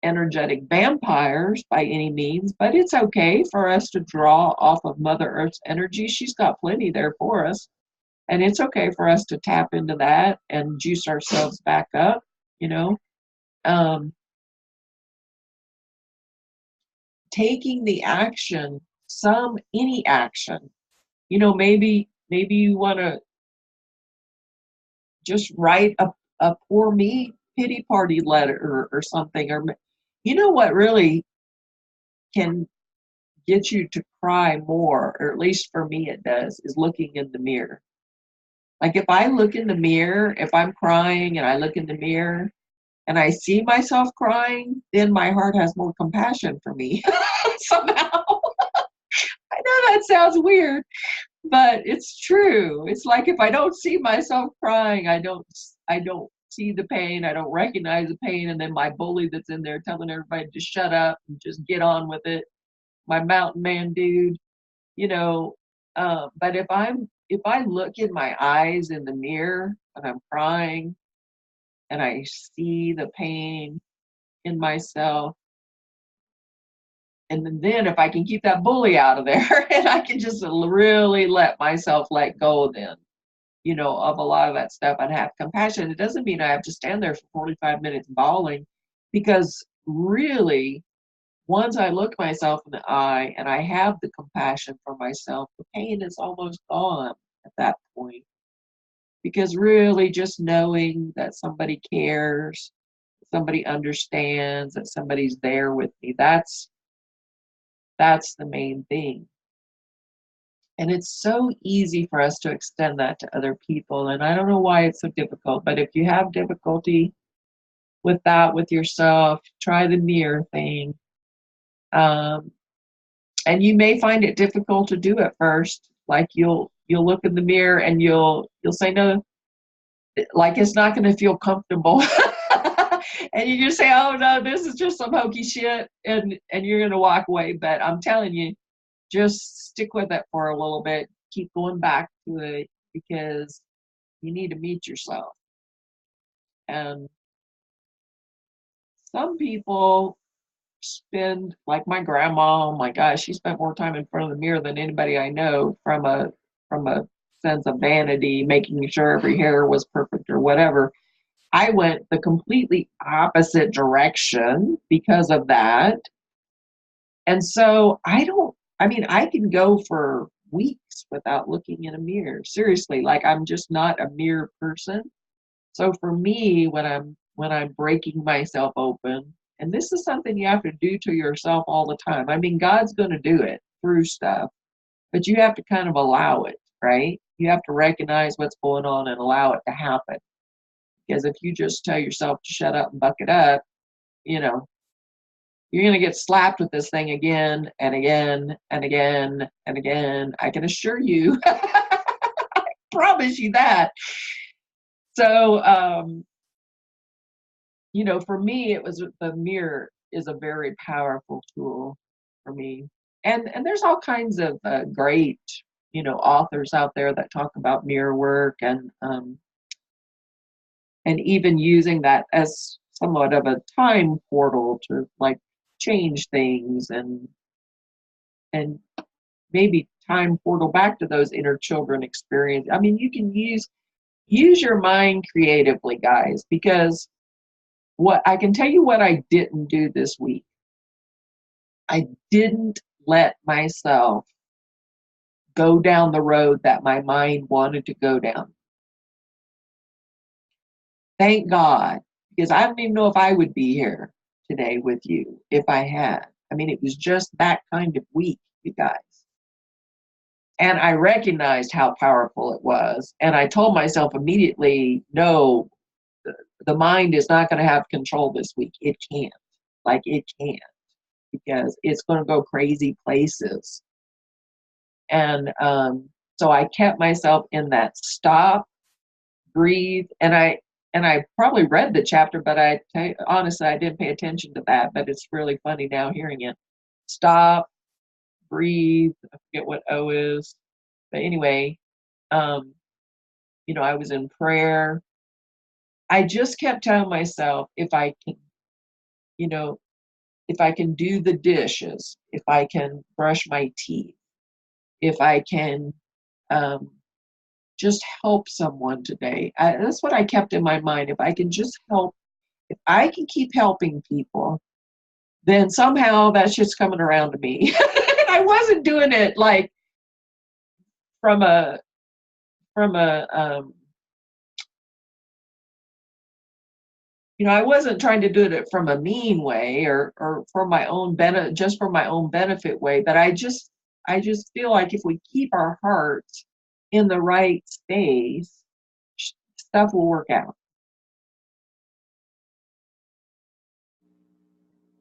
energetic vampires by any means, but it's okay for us to draw off of Mother Earth's energy. She's got plenty there for us. And it's okay for us to tap into that and juice ourselves back up, you know. Um, Taking the action, any action, you know, maybe you want to just write a poor me pity party letter or something, or you know what really can get you to cry more, or at least for me it does, is looking in the mirror. Like if I look in the mirror, if I'm crying and I look in the mirror and I see myself crying, then my heart has more compassion for me somehow. I know that sounds weird, but it's true. It's like if I don't see myself crying, I don't see the pain, I don't recognize the pain, and then my bully that's in there telling everybody to shut up and just get on with it, my mountain man dude, you know. But if I look in my eyes in the mirror and I'm crying and I see the pain in myself, and then if I can keep that bully out of there and I can just really let myself let go, then, you know, of a lot of that stuff and have compassion. It doesn't mean I have to stand there for 45 minutes bawling, because really, once I look myself in the eye and I have the compassion for myself, the pain is almost gone at that point. Because really, just knowing that somebody cares, somebody understands, that somebody's there with me, that's the main thing. And it's so easy for us to extend that to other people. And I don't know why it's so difficult, but if you have difficulty with that with yourself, try the mirror thing. And you may find it difficult to do at first. Like you'll look in the mirror and you'll say no, like it's not going to feel comfortable. And you just say, oh no, this is just some hokey shit, and you're going to walk away. But I'm telling you, just stick with it for a little bit. Keep going back to it, because you need to meet yourself. And some people spend, like my grandma, oh my gosh, she spent more time in front of the mirror than anybody I know, from a sense of vanity, making sure every hair was perfect or whatever. I went the completely opposite direction because of that. And so I can go for weeks without looking in a mirror. Seriously, like I'm just not a mirror person. So for me, when I'm breaking myself open, and this is something you have to do to yourself all the time. I mean, God's going to do it through stuff, but you have to kind of allow it, right? You have to recognize what's going on and allow it to happen. Because if you just tell yourself to shut up and buck it up, you know, you're going to get slapped with this thing again and again and again and again. I can assure you, I promise you that. So, you know, for me, it was the mirror is a very powerful tool for me. And there's all kinds of great, you know, authors out there that talk about mirror work, and even using that as somewhat of a time portal to like change things, and maybe time portal back to those inner children experience. I mean, you can use your mind creatively, guys, because what I can tell you what I didn't do this week. I didn't let myself go down the road that my mind wanted to go down. Thank God, because I don't even know if I would be here today with you if I had. I mean, it was just that kind of week, you guys. And I recognized how powerful it was. And I told myself immediately, no, the mind is not going to have control this week. It can't. Like, it can't, because it's going to go crazy places. And so I kept myself in that stop, breathe, and I probably read the chapter, but honestly, I didn't pay attention to that, but it's really funny now hearing it. Stop, breathe, I forget what O is. But anyway, I was in prayer. I just kept telling myself, if I can do the dishes, if I can brush my teeth, if I can just help someone today. That's what I kept in my mind. If I can just help, if I can keep helping people, then somehow that's just coming around to me. And I wasn't doing it like from a I wasn't trying to do it from a mean way or for my own benefit, just for my own benefit way. But I just feel like if we keep our hearts in the right space, stuff will work out.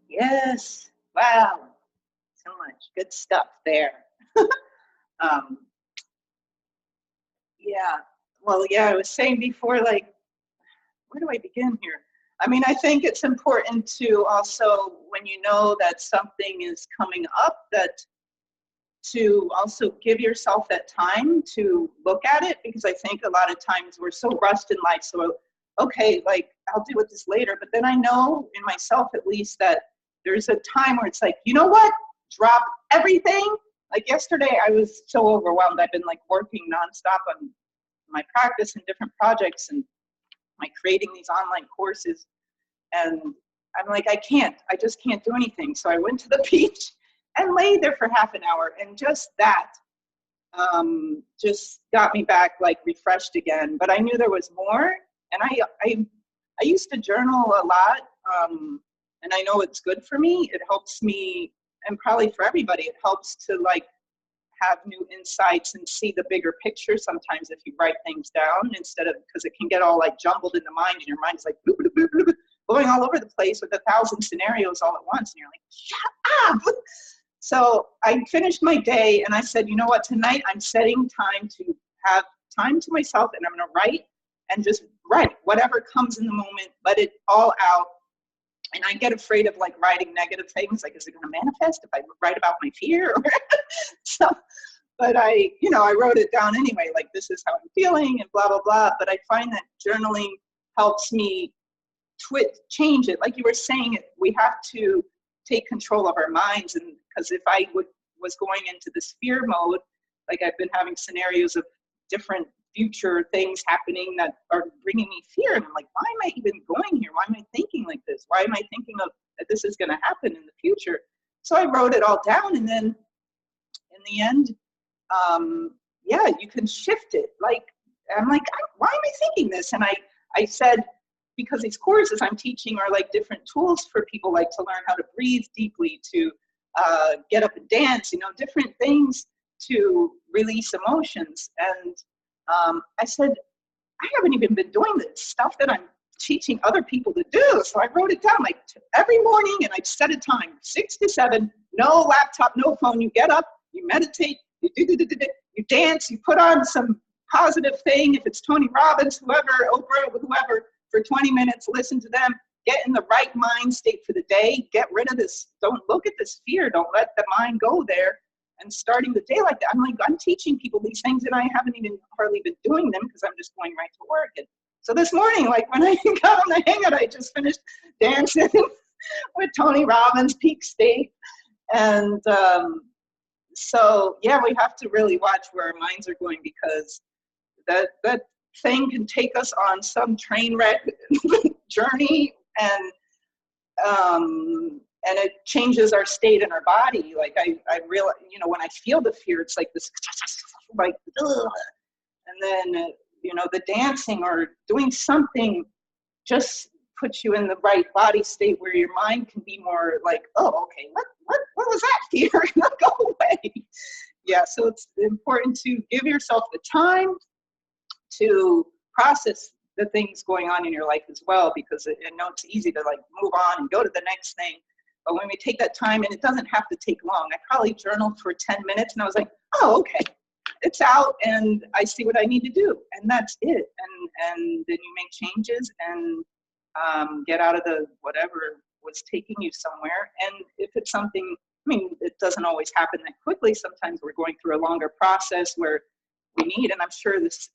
Yes. Wow. So much good stuff there. Yeah. Well, yeah, I was saying before, like, where do I begin here? I mean, I think it's important to also, when you know that something is coming up, that to also give yourself that time to look at it, because I think a lot of times we're so rushed in life. So, okay, like, I'll deal with this later. But then I know in myself, at least, that there's a time where it's like, you know what? Drop everything. Like yesterday, I was so overwhelmed. I've been like working nonstop on my practice and different projects and like creating these online courses. And I'm like, I just can't do anything. So I went to the beach and laid there for half an hour. And just that just got me back like refreshed again. But I knew there was more. And I used to journal a lot. And I know it's good for me. It helps me, and probably for everybody, it helps to like have new insights and see the bigger picture sometimes if you write things down, instead of, because it can get all like jumbled in the mind, and your mind's like bloop, bloop, bloop, bloop, going all over the place with 1,000 scenarios all at once, and you're like, shut up. So I finished my day and I said, you know what, tonight I'm setting time to have time to myself, and I'm going to write and just write whatever comes in the moment, let it all out. And I get afraid of like writing negative things. Like, is it going to manifest if I write about my fear? So, but I wrote it down anyway, like, this is how I'm feeling and blah, blah, blah. But I find that journaling helps me change it. Like you were saying, we have to take control of our minds. And because if I was going into this fear mode, like I've been having scenarios of different future things happening that are bringing me fear. And I'm like, why am I even going here? Why am I thinking like this? Why am I thinking of that this is going to happen in the future? So I wrote it all down. And then in the end, yeah, you can shift it. Like, I'm like, why am I thinking this? And I said, because these courses I'm teaching are like different tools for people, like to learn how to breathe deeply, to get up and dance, different things to release emotions. And I said, I haven't even been doing this stuff that I'm teaching other people to do. So I wrote it down like every morning, and I set a time, 6 to 7, no laptop, no phone. You get up, you meditate, you dance, you put on some positive thing. If it's Tony Robbins, whoever, Oprah, whoever, for 20 minutes, listen to them, get in the right mind state for the day, get rid of this. Don't look at this fear. Don't let the mind go there. And starting the day like that, I'm teaching people these things, and I haven't even hardly been doing them because I'm just going right to work. And so this morning, like when I got on the hangout, I just finished dancing with Tony Robbins, Peak State. And so, yeah, we have to really watch where our minds are going, because that thing can take us on some train wreck journey. and it changes our state in our body. Like I realize, you know, when I feel the fear, it's like this, like, ugh. And then, you know, the dancing or doing something just puts you in the right body state where your mind can be more like, oh, okay, what was that fear? Go away. Yeah, so it's important to give yourself the time to process the things going on in your life as well, because I know it's easy to like move on and go to the next thing. But when we take that time, and it doesn't have to take long, I probably journaled for 10 minutes and I was like, oh, okay, it's out and I see what I need to do. And that's it. And then you make changes and get out of the whatever was taking you somewhere. And if it's something, I mean, it doesn't always happen that quickly. Sometimes we're going through a longer process where we need, and I'm sure this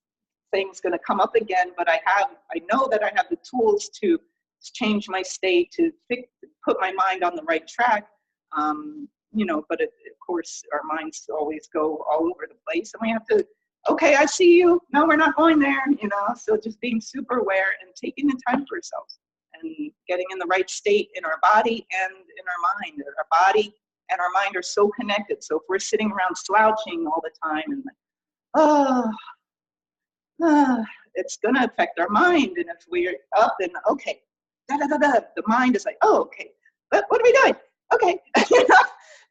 thing's going to come up again, but I know that I have the tools to change my state, to put my mind on the right track. You know, but of course our minds always go all over the place, and we have to, okay, I see you, no, we're not going there, you know. So just being super aware and taking the time for ourselves and getting in the right state in our body and in our mind. Our body and our mind are so connected. So if we're sitting around slouching all the time and like, oh, it's going to affect our mind. And if we're up and okay, the mind is like, oh, okay, what are we doing? Okay.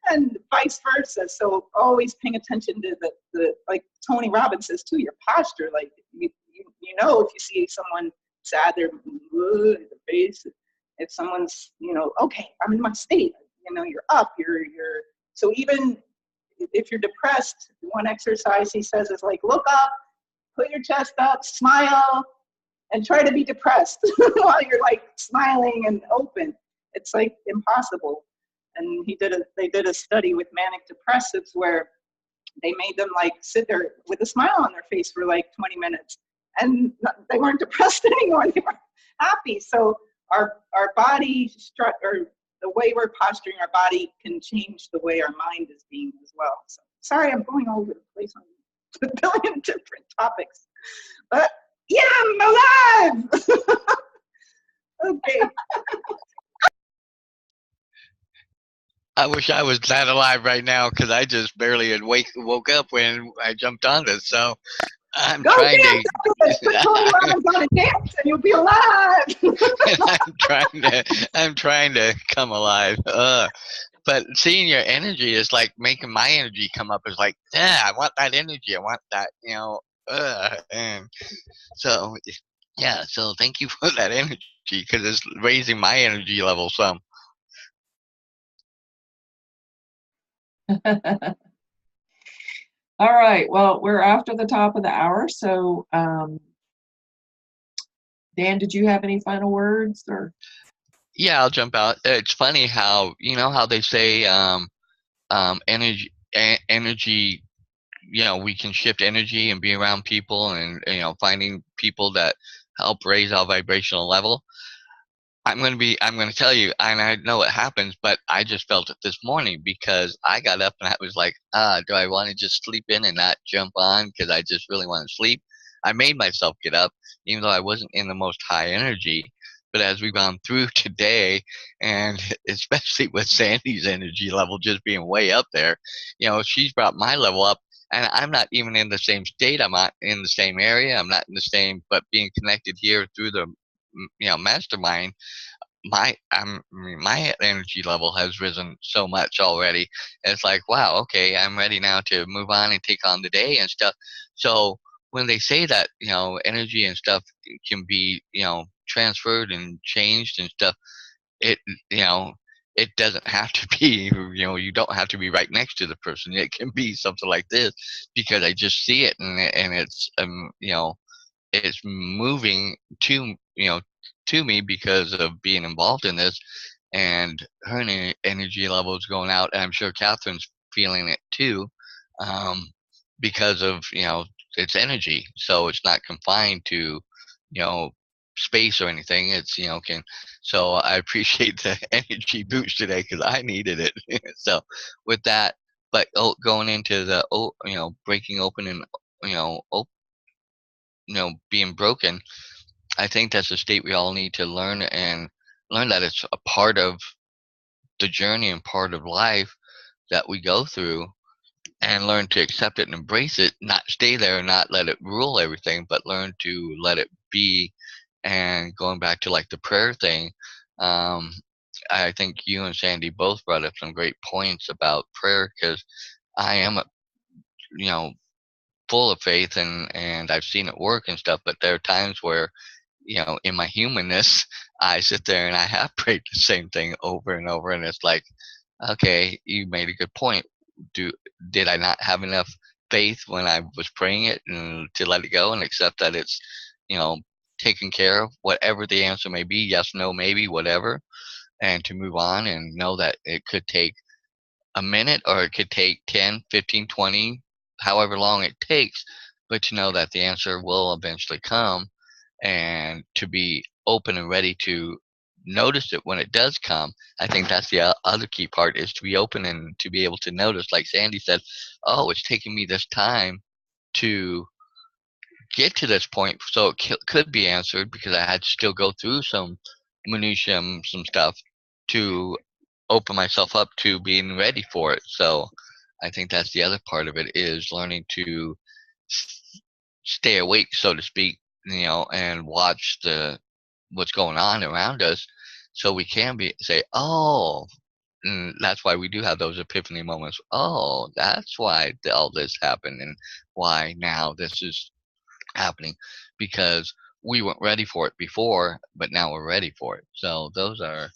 And vice versa. So always paying attention to the like Tony Robbins says too, your posture. Like you know, if you see someone sad, their face, if someone's, you know, okay, I'm in my state, you know, you're up, you're so even if you're depressed, one exercise he says is like, look up, put your chest up, smile, and try to be depressed while you're like smiling and open. It's like impossible. And they did a study with manic depressives where they made them like sit there with a smile on their face for like 20 minutes, and they weren't depressed anymore. They were happy. So our body or the way we're posturing our body can change the way our mind is being as well. So sorry, I'm going all over the place on a billion different topics, but yeah, I'm alive. Okay. I wish I was that alive right now because I just barely had woke up when I jumped on this. So I'm Go trying dance to. put Tony Robbins on a dance and you'll be alive. I'm trying to come alive. But seeing your energy is like making my energy come up. Is like, yeah, I want that energy. I want that, you know. And so, yeah. So thank you for that energy because it's raising my energy level some. All right, well, we're after the top of the hour, so Dan, did you have any final words or? Yeah, I'll jump out. It's funny how how they say energy. You know, we can shift energy and be around people, and finding people that help raise our vibrational level. I'm going to tell you, and I know it happens, but I just felt it this morning because I got up and I was like, do I want to just sleep in and not jump on because I just really want to sleep? I made myself get up, even though I wasn't in the most high energy. But as we've gone through today, and especially with Sandy's energy level just being way up there, she's brought my level up, and I'm not even in the same state. I'm not in the same area. I'm not in the same, but being connected here through the mastermind, my energy level has risen so much already. It's like, wow, okay, I'm ready now to move on and take on the day and stuff. So when they say that energy and stuff can be transferred and changed and stuff, it you know it doesn't have to be, you don't have to be right next to the person. It can be something like this because I just see it, and it's it's moving to me because of being involved in this, and her energy level is going out, and I'm sure Catherine's feeling it too, um, because of its energy. So it's not confined to you know space or anything. It's can. So I appreciate the energy boost today because I needed it. So with that, but going into the breaking open and being broken, I think that's a state we all need to learn, and learn that it's a part of the journey and part of life that we go through, and learn to accept it and embrace it, not stay there and not let it rule everything, but learn to let it be. And going back to like the prayer thing, um, I think you and Sandy both brought up some great points about prayer, because I am, you know, full of faith, and I've seen it work and stuff. But there are times where, in my humanness, I sit there and I have prayed the same thing over and over, and it's like, okay, you made a good point. Do Did I not have enough faith when I was praying it, and to let it go and accept that it's, you know, taken care of, whatever the answer may be, yes, no, maybe, whatever, and to move on and know that it could take a minute, or it could take 10, 15, 20, however long it takes, but to know that the answer will eventually come, and to be open and ready to notice it when it does come. I think that's the other key part, is to be open and to be able to notice, like Sandy said, oh, it's taking me this time to get to this point, so it could be answered, because I had to still go through some minutia, some stuff, to open myself up to being ready for it. So I think that's the other part of it, is learning to s- stay awake, so to speak, and watch the what's going on around us, so we can be say, oh, that's why we do have those epiphany moments. Oh, that's why all this happened, and why now this is happening, because we weren't ready for it before, but now we're ready for it. So those are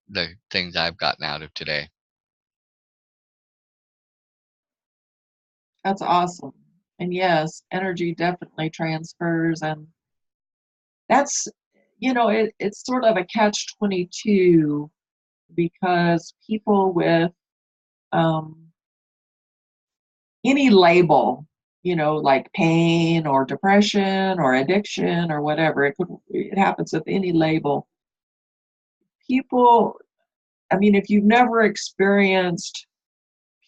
the things I've gotten out of today. That's awesome. And yes, energy definitely transfers, and that's, it's sort of a catch-22, because people with um, any label, like pain or depression or addiction or whatever, it happens with any label. People, I mean, if you've never experienced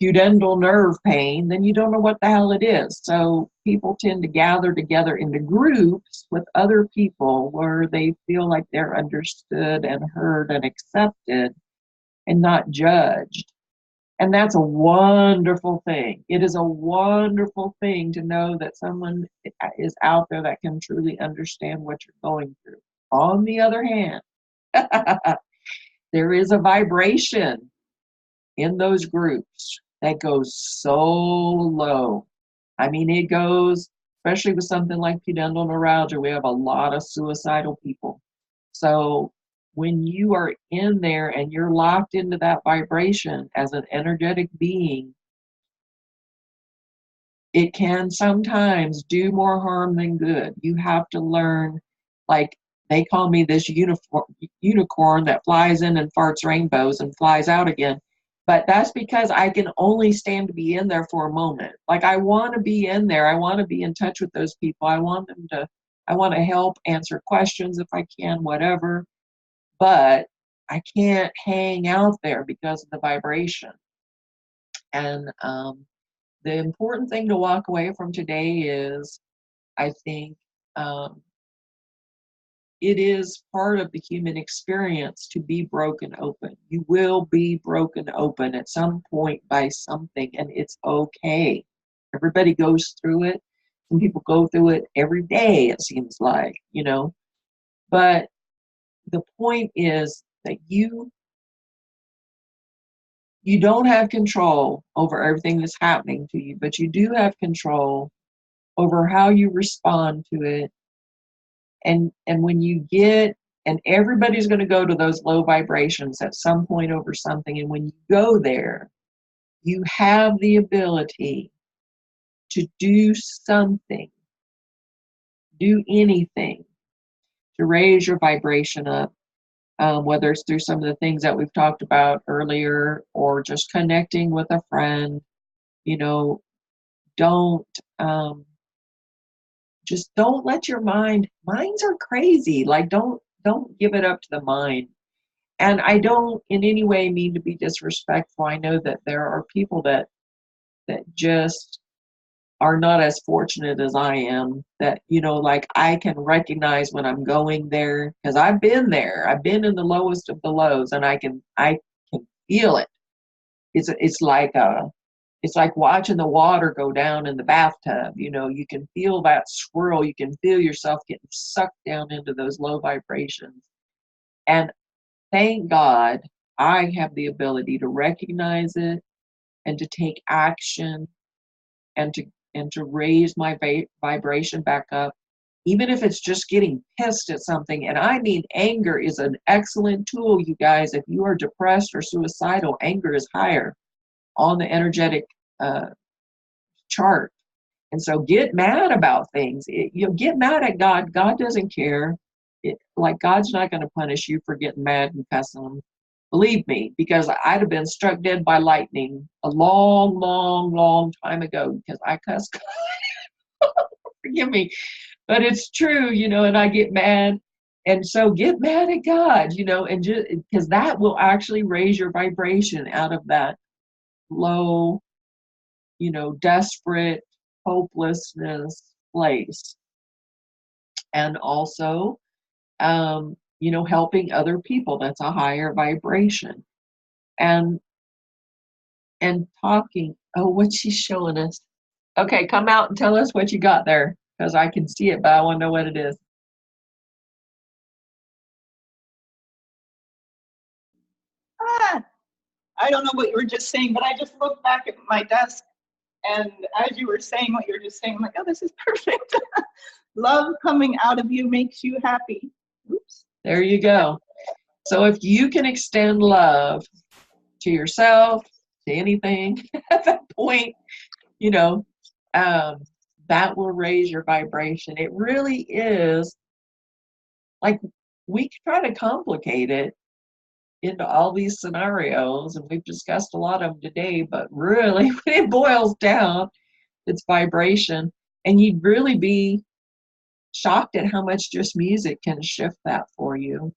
pudendal nerve pain, then you don't know what the hell it is. So people tend to gather together into groups with other people where they feel like they're understood and heard and accepted and not judged. And that's a wonderful thing. It is a wonderful thing to know that someone is out there that can truly understand what you're going through. On the other hand, there is a vibration in those groups that goes so low. I mean, it goes, especially with something like pudendal neuralgia, we have a lot of suicidal people. So when you are in there and you're locked into that vibration as an energetic being, it can sometimes do more harm than good. You have to learn, like they call me this unicorn that flies in and farts rainbows and flies out again. But that's because I can only stand to be in there for a moment. Like I want to be in there. I want to be in touch with those people. I want to help answer questions if I can, whatever. But I can't hang out there because of the vibration. And the important thing to walk away from today is, I think, um, it is part of the human experience to be broken open. You will be broken open at some point by something, and it's okay. Everybody goes through it. Some people go through it every day, it seems like, But the point is that you don't have control over everything that's happening to you, but you do have control over how you respond to it. And when you get, and everybody's going to go to those low vibrations at some point over something, and when you go there, you have the ability to do something, do anything to raise your vibration up, whether it's through some of the things that we've talked about earlier, or just connecting with a friend. you know don't just don't let your minds are crazy. Like don't give it up to the mind. And I don't in any way mean to be disrespectful. I know that there are people that just are not as fortunate as I am, that like I can recognize when I'm going there, because I've been there. I've been in the lowest of the lows, and I can feel it. It's like watching the water go down in the bathtub. You know, you can feel that swirl. You can feel yourself getting sucked down into those low vibrations. And thank God I have the ability to recognize it and to take action and to raise my vibration back up, even if it's just getting pissed at something. And I mean, anger is an excellent tool, you guys. If you are depressed or suicidal, anger is higher on the energetic chart. And so get mad about things. You know, get mad at God. God doesn't care. Like, God's not going to punish you for getting mad and cussing him. Believe me, because I'd have been struck dead by lightning a long, long, long time ago because I cuss. Forgive me. But it's true, you know, and I get mad. And so get mad at God, you know, and just because that will actually raise your vibration out of that low, you know, desperate, hopelessness place. And also, you know, helping other people. That's a higher vibration. And talking. Oh, what's she showing us? Okay, come out and tell us what you got there, because I can see it, but I want to know what it is. I don't know what you were just saying, but I just looked back at my desk, and as you were saying what you were just saying, I'm like, oh, this is perfect. Love coming out of you makes you happy. Oops. There you go. So if you can extend love to yourself, to anything at that point, you know, that will raise your vibration. It really is, like, we try to complicate it into all these scenarios, and we've discussed a lot of them today, but really when it boils down, it's vibration. And you'd really be shocked at how much just music can shift that for you.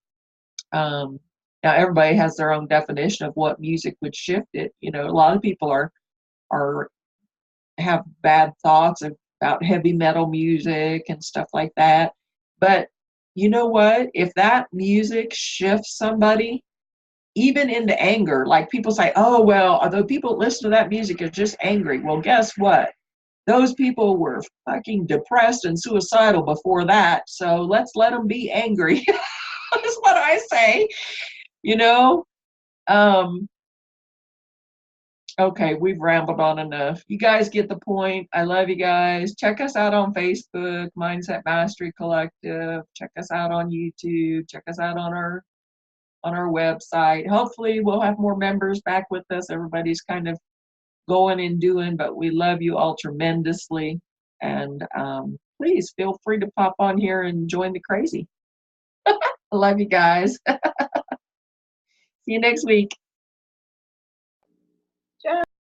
Now everybody has their own definition of what music would shift it. You know, a lot of people are have bad thoughts about heavy metal music and stuff like that. But you know what? If that music shifts somebody, even into anger, like people say, oh, well, the people that listen to that music are just angry. Well, guess what? Those people were fucking depressed and suicidal before that. So let's let them be angry. That's what I say, you know? Okay, we've rambled on enough. You guys get the point. I love you guys. Check us out on Facebook, Mindset Mastery Collective. Check us out on YouTube. Check us out on our website. Hopefully we'll have more members back with us. Everybody's kind of going and doing, but we love you all tremendously. And please feel free to pop on here and join the crazy. I love you guys. See you next week.